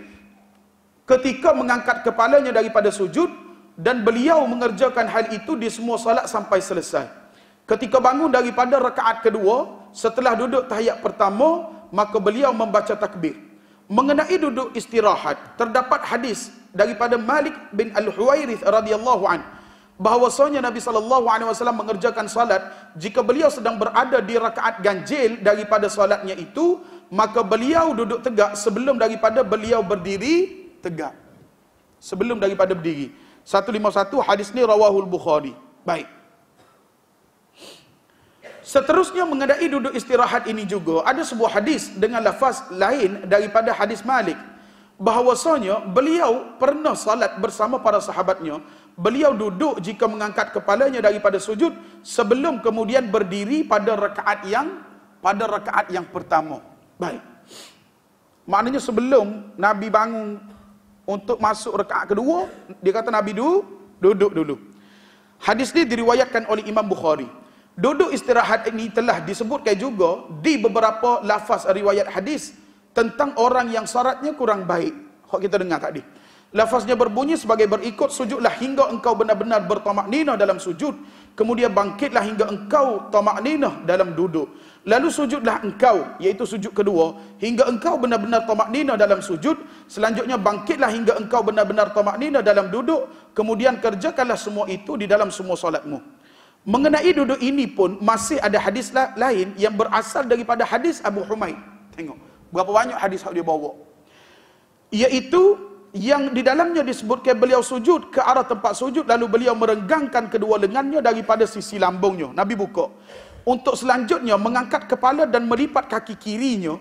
ketika mengangkat kepalanya daripada sujud dan beliau mengerjakan hal itu di semua salat sampai selesai. Ketika bangun daripada rakaat kedua, setelah duduk tahiyat pertama, maka beliau membaca takbir. Mengenai duduk istirahat, terdapat hadis daripada Malik bin Al-Huwairith radhiyallahu an bahwasanya Nabi SAW mengerjakan salat jika beliau sedang berada di rakaat ganjil daripada salatnya itu, maka beliau duduk tegak sebelum daripada beliau berdiri tegak. Sebelum daripada berdiri. 151 hadis ni rawahul Bukhari. Baik. Seterusnya mengenai duduk istirahat ini juga ada sebuah hadis dengan lafaz lain daripada hadis Malik bahwasanya beliau pernah salat bersama para sahabatnya. Beliau duduk jika mengangkat kepalanya daripada sujud sebelum kemudian berdiri pada rakaat yang pertama. Baik. Maknanya sebelum Nabi bangun untuk masuk rakaat kedua, dia kata Nabi duduk dulu. Hadis ini diriwayatkan oleh Imam Bukhari. Duduk istirahat ini telah disebutkan juga di beberapa lafaz riwayat hadis tentang orang yang syaratnya kurang baik. Hak kita dengar tadi. Lafaznya berbunyi sebagai berikut, sujudlah hingga engkau benar-benar bertamakninah dalam sujud, kemudian bangkitlah hingga engkau tamakninah dalam duduk. Lalu sujudlah engkau, iaitu sujud kedua, hingga engkau benar-benar tamakninah dalam sujud, selanjutnya bangkitlah hingga engkau benar-benar tamakninah dalam duduk, kemudian kerjakanlah semua itu di dalam semua solatmu. Mengenai duduk ini pun masih ada hadis lain yang berasal daripada hadis Abu Humaid. Tengok berapa banyak hadis yang dia bawa. Iaitu yang di dalamnya disebutkan beliau sujud ke arah tempat sujud lalu beliau merenggangkan kedua lengannya daripada sisi lambungnya. Nabi buka. Untuk selanjutnya mengangkat kepala dan melipat kaki kirinya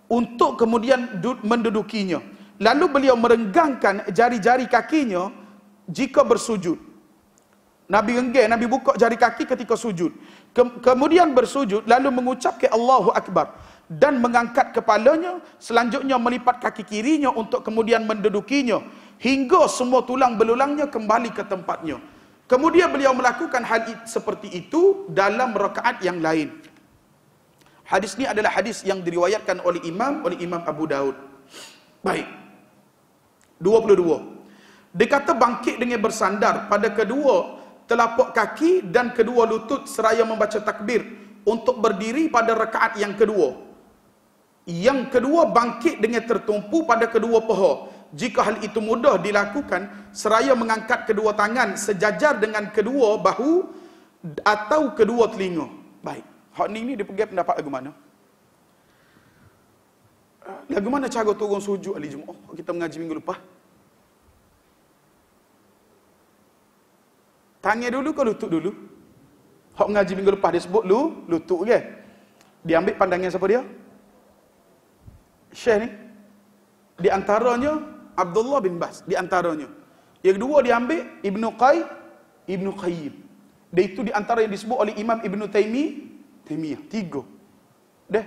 untuk kemudian mendudukinya. Lalu beliau merenggangkan jari-jari kakinya jika bersujud. Nabi renggang, Nabi buka jari kaki ketika sujud. Kemudian bersujud, lalu mengucapkan Allahu Akbar. Dan mengangkat kepalanya, selanjutnya melipat kaki kirinya untuk kemudian mendudukinya. Hingga semua tulang belulangnya kembali ke tempatnya. Kemudian beliau melakukan hal seperti itu dalam rakaat yang lain. Hadis ini adalah hadis yang diriwayatkan oleh Imam Abu Daud. Baik. 22. Dia kata bangkit dengan bersandar pada kedua telapak kaki dan kedua lutut seraya membaca takbir untuk berdiri pada rakaat yang kedua. Yang kedua bangkit dengan tertumpu pada kedua paha. Jika hal itu mudah dilakukan seraya mengangkat kedua tangan sejajar dengan kedua bahu atau kedua telinga. Baik. Hak ni dia pergi pendapat lagu mana? Lagu mana cara turun sujud ahli Jumaat? Kita mengaji minggu lepas. Tangan dulu ke lutut dulu? Hak mengaji minggu lepas dia sebut lutut ke? Dia ambil pandangan siapa dia? Syekh ni. Di antaranya Abdullah bin Bas, di antaranya. Yang kedua dia ambil Ibnu Qayyim. Dia itu di antara yang disebut oleh Imam Ibnu Taimiyah. 3.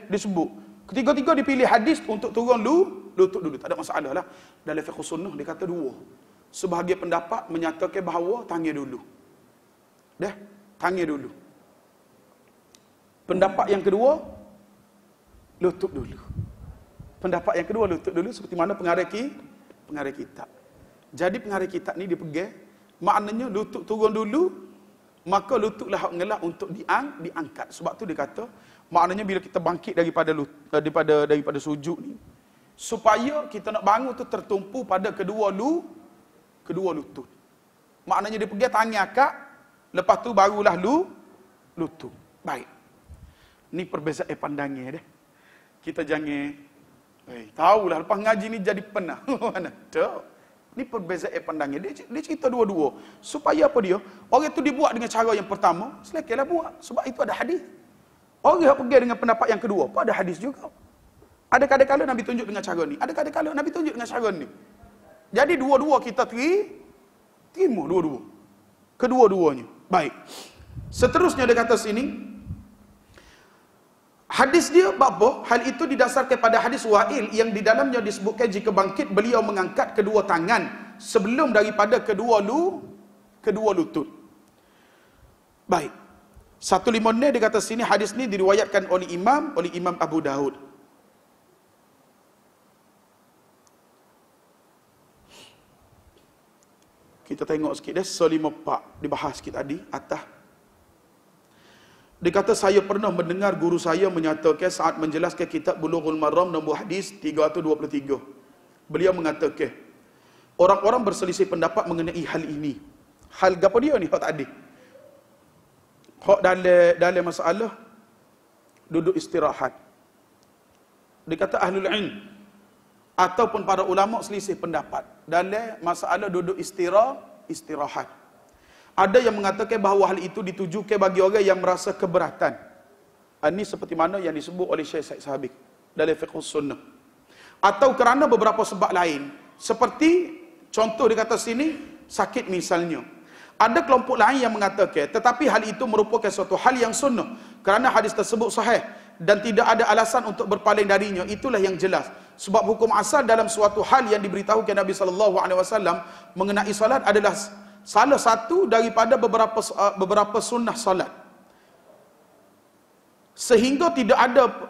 Disebut. Ketiga-tiga dipilih hadis untuk turun lutut dulu. Tak ada masalah lah. Dalam fiqh sunnah dia kata 2. Sebahagian pendapat menyatakan bahawa tangan dulu. Tangan dulu. Pendapat yang kedua, lutut dulu. Pendapat yang kedua, lutut dulu, seperti mana pengarang kitab. Jadi pengarang kitab ni dia pergi Maknanya lutut turun dulu, maka lututlah hak ngelah untuk diangkat. Sebab tu dia kata, maknanya bila kita bangkit daripada sujud ni, supaya kita nak bangun tu tertumpu pada kedua lutut. Maknanya dia pegang tangan akak, lepas tu barulah lutut. Baik. Ni perbezaan pandangan dia. Kita jangan tahulah lepas ngaji ni jadi penah. Mana? Tak. Ni perbezaan pandangan. Dia cerita dua-dua. Supaya apa dia? Orang tu dibuat dengan cara yang pertama, selekelah buat. Sebab itu ada hadis. Orang yang pergi dengan pendapat yang kedua, pun ada hadis juga. Ada kadang-kadang Nabi tunjuk dengan cara ni. Ada kadang-kadang Nabi tunjuk dengan cara ni. Jadi dua-dua kita terima dua-dua. Kedua-duanya. Baik. Seterusnya dia kata sini, hadis dia apa? Hal itu didasarkan pada hadis Wa'il yang di dalamnya disebutkan jika bangkit beliau mengangkat kedua tangan sebelum daripada kedua lutut. Baik. 156 dia kata sini hadis ni diriwayatkan oleh Imam Abu Daud. Kita tengok sikit dah 154 dibahas sikit tadi atas. Dia kata saya pernah mendengar guru saya menyatakan saat menjelaskan kitab Bulughul Maram nombor hadis 323. Beliau mengatakan orang-orang berselisih pendapat mengenai hal ini. Hal gapo dia ni hak tadi? Hak dalam masalah duduk istirahat. Dia kata ahlul ilm ataupun para ulama selisih pendapat dalam masalah duduk istirahat. Ada yang mengatakan bahawa hal itu ditujukan bagi orang yang merasa keberatan. Ini seperti mana yang disebut oleh Syekh Said Sabiq dalam Fiqh Sunnah. Atau kerana beberapa sebab lain. Seperti contoh dia kata sini, sakit misalnya. Ada kelompok lain yang mengatakan, tetapi hal itu merupakan suatu hal yang sunnah. Kerana hadis tersebut sahih dan tidak ada alasan untuk berpaling darinya. Itulah yang jelas. Sebab hukum asal dalam suatu hal yang diberitahukan Nabi SAW mengenai salat adalah salah satu daripada beberapa sunnah salat. Sehingga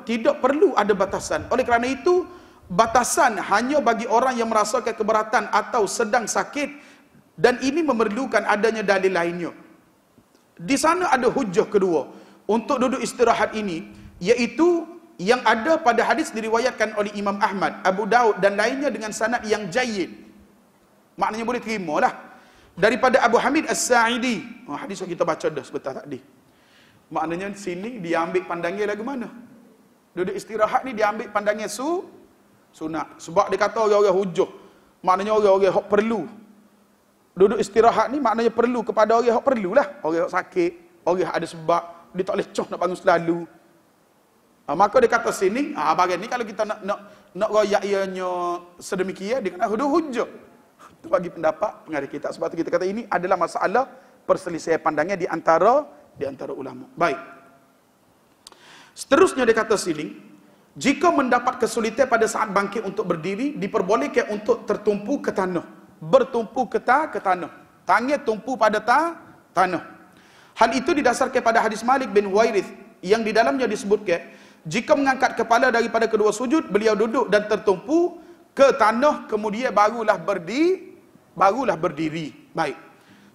tidak perlu ada batasan. Oleh kerana itu, batasan hanya bagi orang yang merasakan keberatan atau sedang sakit, dan ini memerlukan adanya dalil lainnya. Di sana ada hujjah kedua untuk duduk istirahat ini, iaitu yang ada pada hadis diriwayatkan oleh Imam Ahmad, Abu Daud dan lainnya dengan sanad yang jayyid. Maknanya boleh terima lah. Daripada Abu Hamid As-Sa'idi. Hadis yang kita baca dah sebentar tadi. Maknanya sini dia ambil pandangnya lagu mana? Duduk istirahat ni dia ambil pandangnya sunat. Sebab dia kata orang-orang hujjah. Maknanya orang-orang yang perlu. Duduk istirahat ni maknanya perlu kepada orang yang perlulah. Orang yang sakit, orang yang ada sebab, dia tak boleh coh nak bangun selalu. Maka dia kata sini, bagian ni kalau kita nak royak ianya sedemikian, dia kena hujjah. Itu bagi pendapat pengarang kitab. Sebab tu kita kata ini adalah masalah perselisihan pandangnya di antara ulama. Baik. Seterusnya dia kata sini, jika mendapat kesulitan pada saat bangkit untuk berdiri, diperbolehkan untuk tertumpu ke tanah. Bertumpu ke tanah. Tangan tumpu pada tanah. Hal itu didasarkan pada hadis Malik bin Huwairith yang di dalamnya disebutkan, jika mengangkat kepala daripada kedua sujud, beliau duduk dan tertumpu ke tanah, kemudian barulah berdiri. Baik.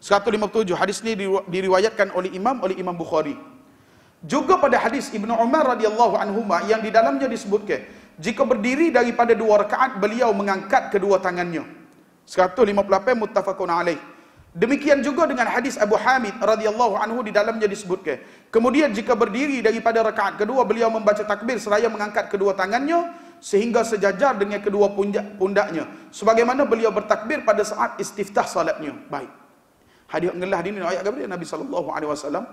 157 hadis ini diriwayatkan oleh Imam Bukhari. Juga pada hadis Ibnu Umar radhiyallahu anhuma yang di dalamnya disebutkan, jika berdiri daripada 2 rakaat beliau mengangkat kedua tangannya. 158 muttafaqun alaih. Demikian juga dengan hadis Abu Hamid radhiyallahu anhu di dalamnya disebutkan, kemudian jika berdiri daripada rakaat kedua beliau membaca takbir seraya mengangkat kedua tangannya sehingga sejajar dengan kedua pundaknya sebagaimana beliau bertakbir pada saat istiftah salatnya. Baik. Hadis ngelah ini ayat kepada Nabi sallallahu alaihi wasallam,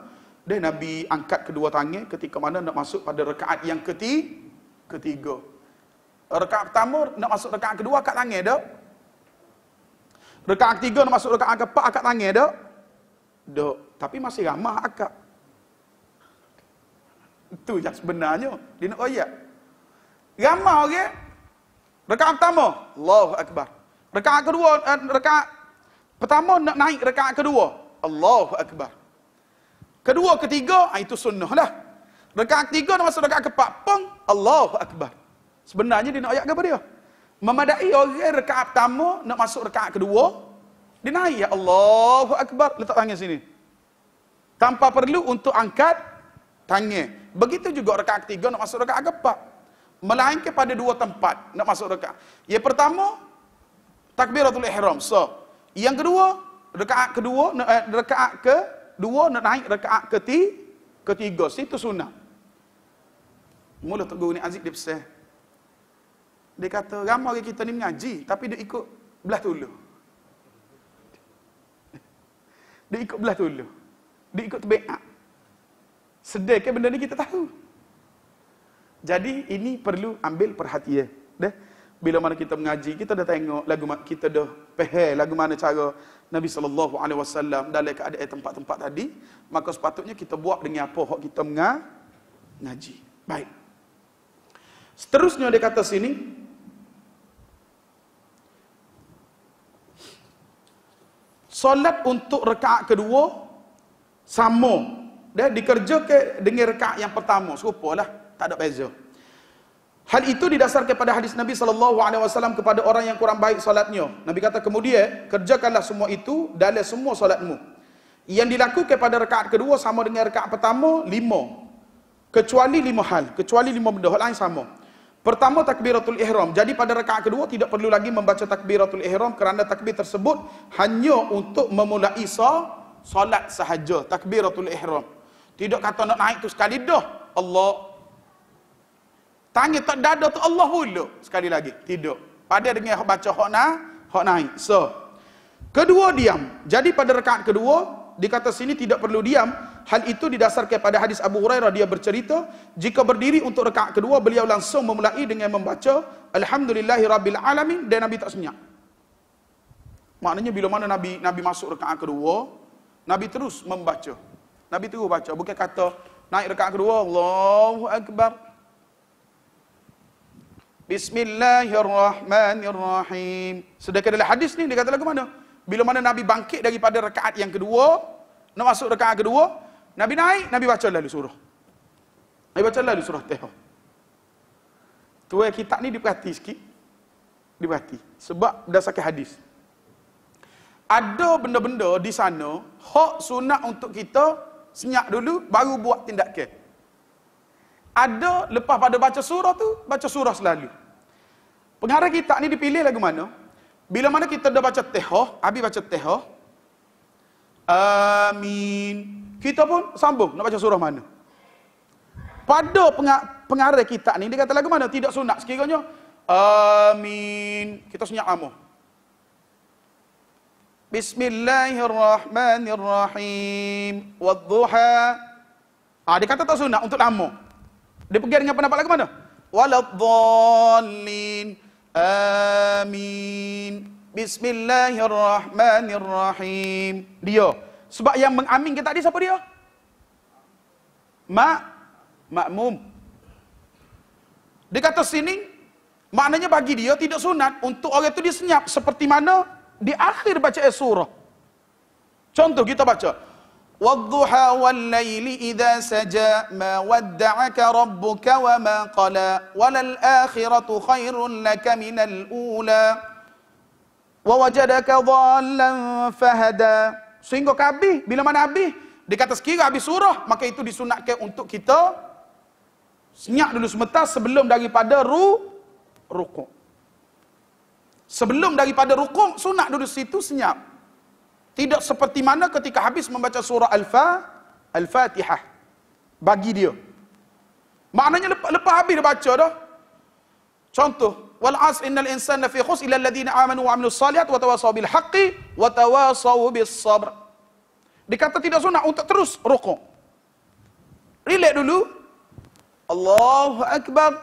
dan Nabi angkat kedua tangan ketika mana nak masuk pada rakaat yang ketiga. Rakaat pertama nak masuk rakaat kedua angkat tangan dak. Rakaat ketiga nak masuk rakaat keempat angkat tangan dak. Dak, tapi masih ramah akak. Itu yang sebenarnya dia nak ayat. Ramah orang. Rakaat pertama, Allahu akbar. Rakaat kedua, rakaat pertama nak naik rakaat kedua, Allahu akbar. Kedua, ketiga, itu sunnah lah. Rakaat ketiga nak masuk rakaat keempat, pun Allahu akbar. Sebenarnya dia nak ayat kepada dia. Memadai orang rakaat pertama nak masuk rakaat kedua, Dia naik, ya Allahu Akbar, letak tangan sini. Tanpa perlu untuk angkat tangan. Begitu juga rakaat ketiga nak masuk rakaat keempat. Melainkan pada dua tempat nak masuk rakaat. Yang pertama, takbiratul ihram. So, yang kedua, rakaat kedua nak naik rakaat ketiga. Situ sunnah. Mula Tok Guru ni Aziz dia pesan. Dia kata, ramai kita ni mengaji, tapi dia ikut belah tulu. Dia ikut belah tulu. Dia ikut tabiat. Sedekah benda ni kita tahu. Jadi ini perlu ambil perhatian. Dah. Bila mana kita mengaji, kita dah tengok lagu, kita dah faham lagu mana cara Nabi SAW dalam keadaan tempat-tempat tadi, maka sepatutnya kita buat dengan apa hak kita mengaji. Baik. Seterusnya dia kata sini, solat untuk rakaat kedua sama. Dia dikerjakan dengan rakaat yang pertama, serupalah, tak ada beza. Hal itu didasarkan pada hadis Nabi SAW kepada orang yang kurang baik solatnya. Nabi kata kemudian, kerjakanlah semua itu dalam semua solatmu. Yang dilakukan pada rakaat kedua sama dengan rakaat pertama, 5. Kecuali 5 hal, kecuali 5 benda, hal lain sama. Pertama, takbiratul ihram. Jadi pada rakaat kedua tidak perlu lagi membaca takbiratul ihram kerana takbir tersebut hanya untuk memulai solat sahaja, takbiratul ihram. Tidak kata nak naik tu sekali dah Allah. Tangan tak dada tu Allah pula sekali lagi. Tidak. Pada dengan baca hak naik. So, kedua diam. Jadi pada rakaat kedua dikata sini tidak perlu diam. Hal itu didasarkan pada hadis Abu Hurairah, dia bercerita, jika berdiri untuk rakaat kedua beliau langsung memulai dengan membaca Alhamdulillahirabbil alamin dan Nabi tak senyap. Maknanya bila mana Nabi masuk rakaat kedua, Nabi terus membaca. Nabi terus baca, bukan kata naik rakaat kedua Allahu Akbar. Bismillahirrahmanirrahim. Sedangkan dalam hadis ni dia kata lagu mana? Bila mana Nabi bangkit daripada rakaat yang kedua, nak masuk rakaat kedua, Nabi naik, Nabi baca lalu surah. Nabi baca lalu surah Taha. Tuan kitab ni diperhati sikit. Diperhati. Sebab berdasarkan hadis. Ada benda-benda di sana, hak sunat untuk kita senyap dulu, baru buat tindakan. Ada, lepas pada baca surah tu, baca surah selalu. Pengarah kitab ni dipilih lagu mana? Bila mana kita dah baca Taha, habis baca Taha, amin. Kita pun sambung nak baca surah mana. Pada pengarah kitab ni dia kata lagu mana tidak sunat sekiranya amin. Kita senyap lama. Bismillahirrahmanirrahim. Wadduha. Dia kata tak sunat untuk lama. Dia pergi dengan pendapat lagu mana? Waladdallin. Amin. Bismillahirrahmanirrahim. Dia. Sebab yang mengaminkan tadi siapa dia? Makmum. Dia kata sini, maknanya bagi dia tidak sunat untuk orang itu disenyap seperti mana di akhir bacaan surah. Contoh kita baca, wadduha wal-laili idza saja ma wadda'aka rabbuka wa ma qala walal akhiratu khairun laka minal ula wa wajadaka dhallan fahada. Sehingga ke habis, bila mana habis, dia kata sekira habis surah, maka itu disunatkan untuk kita senyap dulu sebentar sebelum daripada rukuk. Sebelum daripada rukuk, sunat dulu situ senyap. Tidak seperti mana ketika habis membaca surah Al-Fatihah. Bagi dia. Maknanya lepas habis dia baca dah. Contoh, wal 'asr innal insana lafi khusr illa alladhina amanu wa 'amilus salihati wa tawassaw bil haqqi wa tawassaw bis sabr. Dikata tidak sunat untuk terus rukuk. Relax dulu. Allahu Akbar.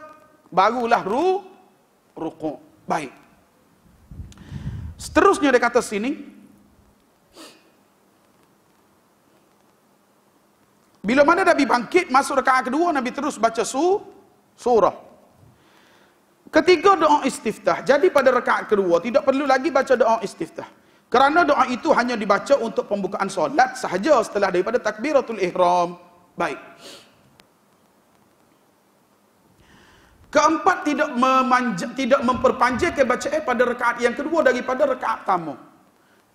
Barulah rukuk. Baik. Seterusnya dia kata sini, bila mana Nabi bangkit masuk rakaat kedua, Nabi terus baca surah. Ketiga, doa istiftah. Jadi pada rakaat kedua tidak perlu lagi baca doa istiftah. Kerana doa itu hanya dibaca untuk pembukaan solat sahaja setelah daripada takbiratul ihram. Baik. Keempat, tidak memperpanjangkan bacaan pada rakaat yang kedua daripada rakaat pertama.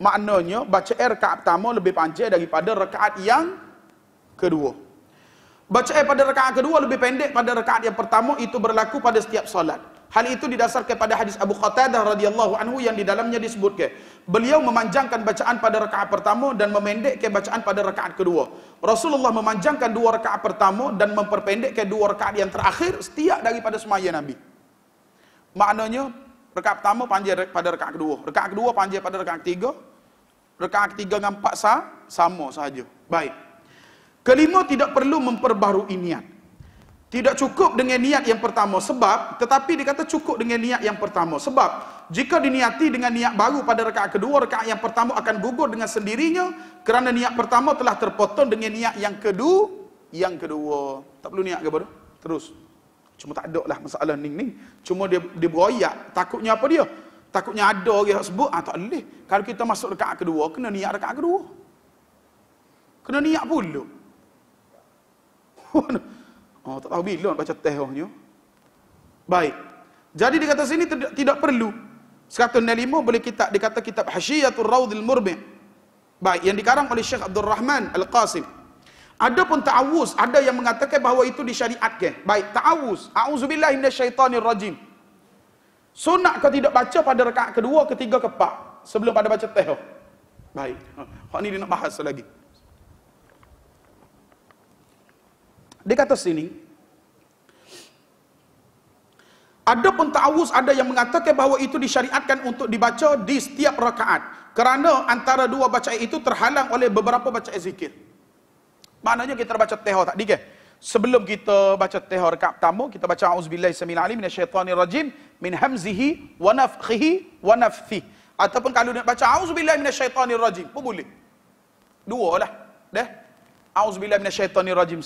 Maknanya bacaan rakaat pertama lebih panjang daripada rakaat yang kedua. Bacaan pada rakaat kedua lebih pendek pada rakaat yang pertama, itu berlaku pada setiap solat. Hal itu didasarkan pada hadis Abu Qatadah radhiyallahu anhu yang di dalamnya disebutkan beliau memanjangkan bacaan pada rakaat pertama dan memendekkan bacaan pada rakaat kedua. Rasulullah memanjangkan 2 rakaat pertama dan memperpendekkan 2 rakaat yang terakhir setiap daripada semaya Nabi. Maknanya rakaat pertama panjang pada rakaat kedua panjang pada rakaat ketiga, rakaat ketiga dengan 4 sama sahaja. Baik. Kelima, tidak perlu memperbaharui niat. Tidak cukup dengan niat yang pertama tetapi dikata cukup dengan niat yang pertama. Sebab jika diniati dengan niat baru pada rakaat kedua, rakaat yang pertama akan gugur dengan sendirinya kerana niat pertama telah terpotong dengan niat yang kedua. Tak perlu niat ke apa? Terus. Cuma tak ada lah masalah ning. Cuma dia beroyak. Takutnya apa dia? Takutnya ada orang yang sebut, tak boleh. Kalau kita masuk rakaat kedua, kena niat rakaat kedua. Kena niat pula. Tak tahu bila nak baca tehnya. Baik. Jadi dikata sini tidak perlu. 105 boleh dikata kitab Hasyiatul Rawdil Murbi'. Baik, yang dikarang oleh Syekh Abdul Rahman Al-Qasim. Adapun ta'awuz, ada yang mengatakan bahawa itu disyariatkan. Baik, ta'awuz, a'udzubillahi minasyaitonir rajim. Sunat kau tidak baca pada rakaat kedua, ketiga, keempat sebelum pada baca teh. Baik. Hak ni dia nak bahas lagi. Dia kata sini, adapun ta'awuz, ada yang mengatakan bahawa itu disyariatkan untuk dibaca di setiap rakaat kerana antara 2 bacaan itu terhalang oleh beberapa bacaan zikir. Maknanya kita baca teh tadi ke? Sebelum kita baca teh rakaat pertama, kita baca auzubillahi samil alim minasyaitonir rajim min hamzihi wa nafthihi wa nafthihi. Ataupun kalau nak baca auzubillahi minasyaitonir rajim pun boleh. 2 lah. Dah. Auzubillahi minasyaitonir rajim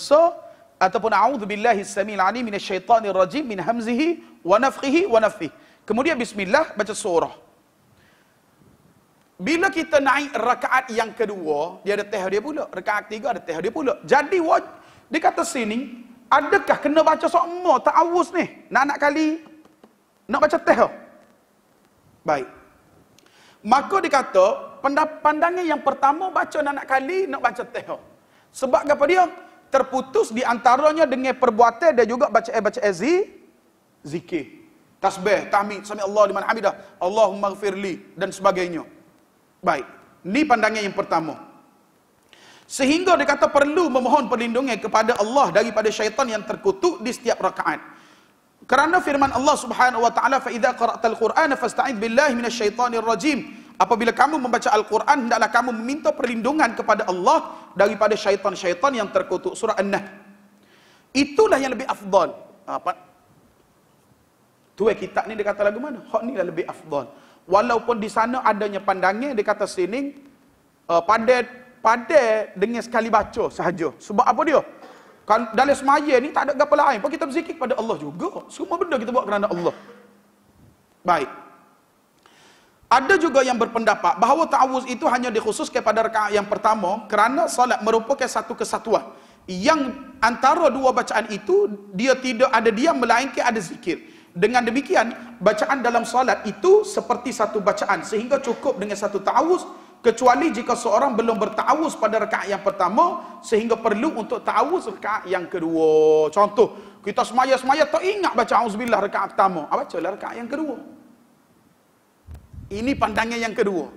ataupun a'udzubillahi samil alim minasyaitonir rajim min hamzihi wa nafthihi wa nafthihi. Kemudian bismillah baca surah. Bila kita naik rakaat yang kedua, dia ada teh dia pula. Rakaat ketiga ada teh dia pula. Jadi dia kata sini, adakah kena baca semua ta'awuz ni? Nak kali nak baca teh? Baik. Maka dikata pandangan yang pertama baca nak kali nak baca teh. Sebab apa dia? Terputus di antaranya dengan perbuatan dan juga bacaan zikir. Tasbih, tahmid, sami Allah liman hamidah, Allahumma ghfirli dan sebagainya. Baik. Ni pandangan yang pertama. Sehingga dia kata perlu memohon perlindungan kepada Allah daripada syaitan yang terkutuk di setiap rakaat. Kerana firman Allah Subhanahu wa taala, "Fa idza qara'tal Qur'ana fasta'idz billahi minasyaitonir rajim." Apabila kamu membaca Al-Quran, hendaklah kamu meminta perlindungan kepada Allah daripada syaitan-syaitan yang terkutuk. Surah An-Nahl. Itulah yang lebih afdal. Apa? Tu kitab ni dia kata lagu mana? Hak ni lah lebih afdal. Walaupun di sana adanya pandangan, dia kata sini pada dengan sekali baca sahaja. Sebab apa dia? Kan dalam semaya ni tak ada apa lain. Pun kita berzikir kepada Allah juga. Semua benda kita buat kerana Allah. Baik. Ada juga yang berpendapat bahawa ta'awuz itu hanya dikhususkan pada rakaat yang pertama kerana salat merupakan satu kesatuan. Yang antara 2 bacaan itu, dia tidak ada diam melainkan ada zikir. Dengan demikian, bacaan dalam salat itu seperti satu bacaan sehingga cukup dengan satu ta'awuz, kecuali jika seorang belum berta'awuz pada rakaat yang pertama sehingga perlu untuk ta'awuz rakaat yang kedua. Contoh, kita semaya-semaya tak ingat baca auzubillah rakaat pertama, bacalah rakaat yang kedua. Ini pandangan yang kedua.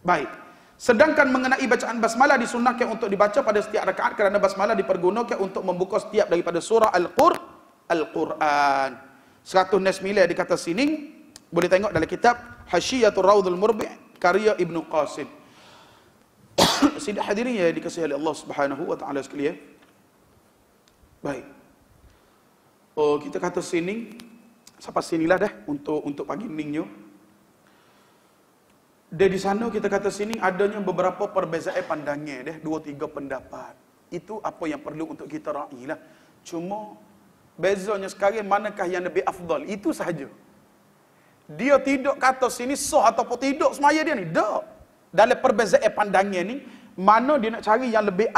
Baik. Sedangkan mengenai bacaan basmalah disunnahkan untuk dibaca pada setiap rakaat kerana basmalah dipergunakan untuk membuka setiap daripada surah Al-Quran. 109 dikata sini, boleh tengok dalam kitab Hasyiatul Rawdil Murbi' karya Ibnu Qasim. Sidang hadirin yang dikasihi oleh Allah Subhanahu wa taala sekalian. Baik. Kita kata sini sampai sinilah dah untuk pagi ningnya. Di sana kita kata sini adanya beberapa perbezaan pandangan 2-3 pendapat. Itu apa yang perlu untuk kita railah. Cuma bezanya sekarang manakah yang lebih afdal, itu sahaja. Dia tidak kata sini sah ataupun tidak semaya dia ni. Tak. Dalam perbezaan pandangan ni, mana dia nak cari yang lebih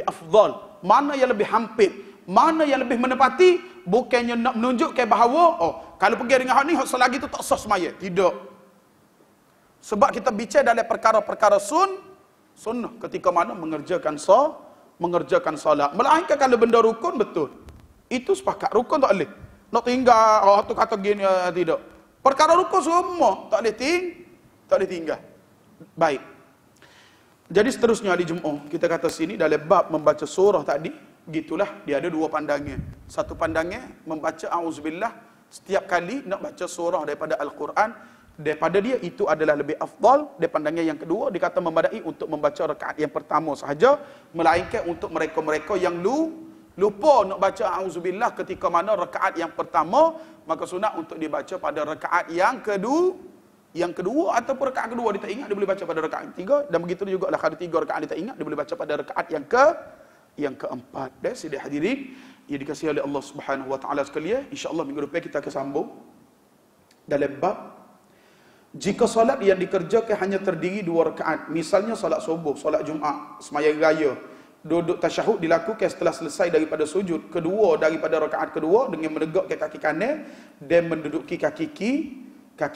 afdal, mana yang lebih hampir, mana yang lebih menepati, bukannya nak menunjukkan bahawa kalau pergi dengan hak ni hak selagi tu tak sah semaya. Tidak. Sebab kita bicara dalam perkara-perkara sunnah ketika mana mengerjakan solat. Melainkan kalau benda rukun betul. Itu sepakat rukun tak boleh. Nak tinggal tu kata gini tidak. Perkara rukun semua tak boleh tinggal. Baik. Jadi seterusnya hari Jumaat kita kata sini dalam bab membaca surah tadi, gitulah dia ada dua pandangan. Satu pandangan membaca auzubillah setiap kali nak baca surah daripada Al-Quran, daripada dia itu adalah lebih afdal. Dia pandangan yang kedua dikata memadai untuk membaca rakaat yang pertama sahaja, melainkan untuk mereka-mereka yang lupa nak baca auzubillah ketika mana rakaat yang pertama, maka sunat untuk dibaca pada rakaat yang kedua ataupun rakaat kedua dia tak ingat, dia boleh baca pada rakaat ketiga, dan begitu juga lah kalau 3 rakaat dia tak ingat, dia boleh baca pada rakaat yang keempat. Dan sidih hadirin yang dikasihi oleh Allah Subhanahu wa taala sekalian, insya-Allah minggu depan kita akan sambung dalam bab jika solat yang dikerjakan hanya terdiri 2 rakaat, misalnya solat subuh, solat Jumaat, sembahyang raya, duduk tasyahud dilakukan setelah selesai daripada sujud kedua daripada rakaat kedua dengan menegakkan kaki kanan dan menduduki kaki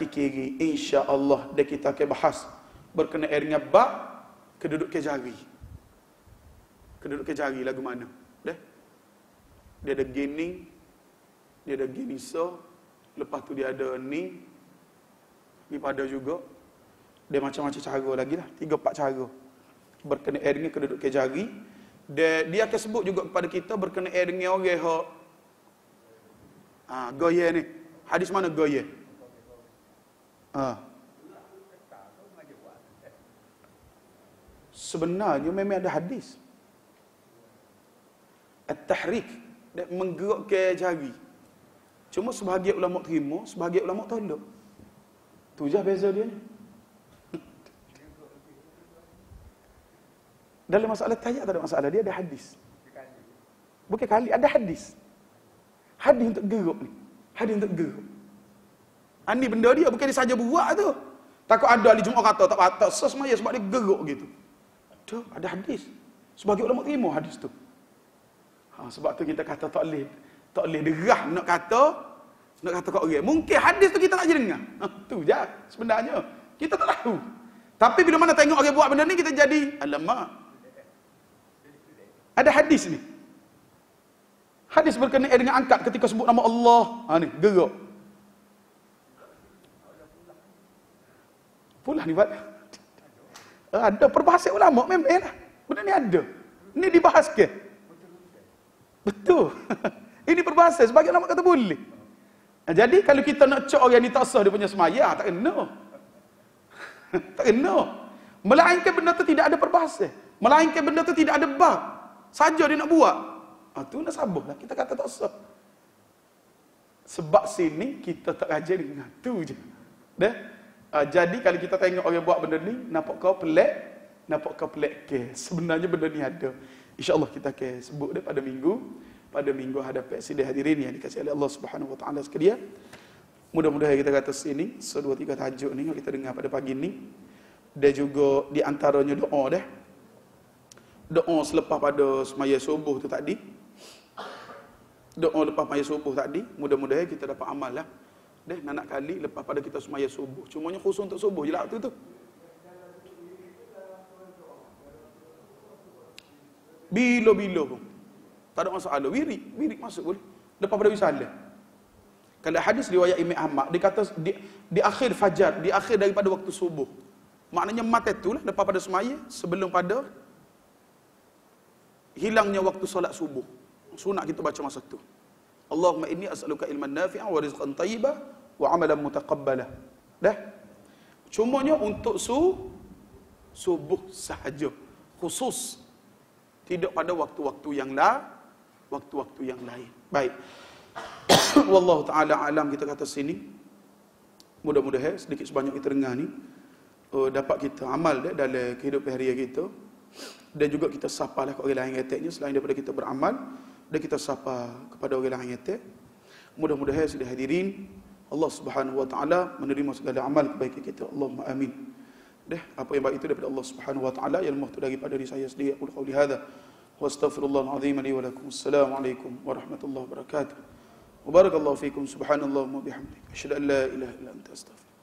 kiri. Insya-Allah dan kita akan bahas berkenaan dengan bab kedudukan jari. Kedudukan jari lagu mana? Dia ada gini, dia ada gini so, lepas tu dia ada ni pada juga. Dia macam-macam cara lagi lah, 3-4 cara berkenaan dengan kedudukan jari. Dia akan sebut juga kepada kita berkenaan dengan orang goyah ni. Hadis mana goyah? Sebenarnya memang ada hadis. At-tahrik, menggerakkan jari. Cuma sebahagian ulama terima, sebahagian ulama tolak. Tu je beza dia ni. Dalam masalah tayak tak ada masalah, dia ada hadis. Bukan kali, ada hadis. Hadis untuk gerak ni. Hadis untuk gerak. Ini benda dia, bukan dia saja buat tu. Takut ada ahli Jumaat kata tak patut semaya sebab dia gerak gitu. Ada hadis. Sebagai ulama terima hadis tu. Sebab tu kita kata tak boleh derah nak kata kat orang. Mungkin hadis tu kita tak je dengar. Tu je sebenarnya. Kita tak tahu. Tapi bila mana tengok orang buat benda ni, kita jadi alamak. Ada hadis ni. Hadis berkenaan dengan angkat ketika sebut nama Allah. Ni gerak. Pula ni buat. Ada perbahasan ulama memang lah. Benda ni ada. Ni dibahas ke? Betul. Ini perbahasan sebagai ulama kata boleh. Jadi kalau kita nak cak orang ni tak sah dia punya semaya, tak kena. Tak kena. Melainkan benda tu tidak ada perbahasan. Melainkan benda tu tidak ada bab. Saja dia nak buat. Tu nak sabarlah. Kita kata tak sah. Sebab sini kita tak ajar dengan tu je. Jadi kalau kita tengok orang buat benda ni, nampak kau pelik ke? Sebenarnya benda ni ada. InsyaAllah kita akan sebut dia pada minggu hadapan sidih hadirin yang dikasihi oleh Allah Subhanahu wa taala sekalian. Mudah-mudahan kita kata sini 2-3 tajuk ni yang kita dengar pada pagi ni, dan juga di antaranya doa doa selepas pada semaya subuh tu tadi. Doa lepas semaya subuh tadi, mudah-mudahan kita dapat amal lah. Nak kali lepas pada kita semaya subuh. Cumanya khusus untuk subuh je lah tu. Bila-bila pun. Tak ada masalah. Wirid masuk boleh. Lepas pada wisalah. Kalau hadis riwayat Imam Ahmad, dia kata di akhir fajar, di akhir daripada waktu subuh. Maknanya mata itulah lepas pada semaya, sebelum pada hilangnya waktu solat subuh. Sunat kita baca masa tu. Allahumma inni as'aluka ilman nafi'an wa rizqan tayyiban wa amalan mutaqabbalah. Cumanya untuk subuh sahaja. Khusus. Tidak pada waktu-waktu yang lain. Baik. Wallahu taala alam, kita kata sini. Mudah-mudahan sedikit sebanyak kita dengar ni dapat kita amal dalam kehidupan harian kita, dan juga kita sapalah ke orang lain eteknya selain daripada kita beramal, dan kita sapa kepada orang lain etek. Mudah-mudahan sudah hadirin Allah Subhanahu wa taala menerima segala amal kebaikan kita. Allahumma amin. Apa yang baik itu daripada Allah Subhanahu wa taala, yang lemah itu daripada diri saya sendiri. Aku qauli hadza wa astaghfirullahal azim li wa lakum. Assalamualaikum warahmatullahi wabarakatuh. Wa barakallahu fikum. Subhanallah wa bihamdihi. Asyhadu an la ilaha illa anta astaghfiruka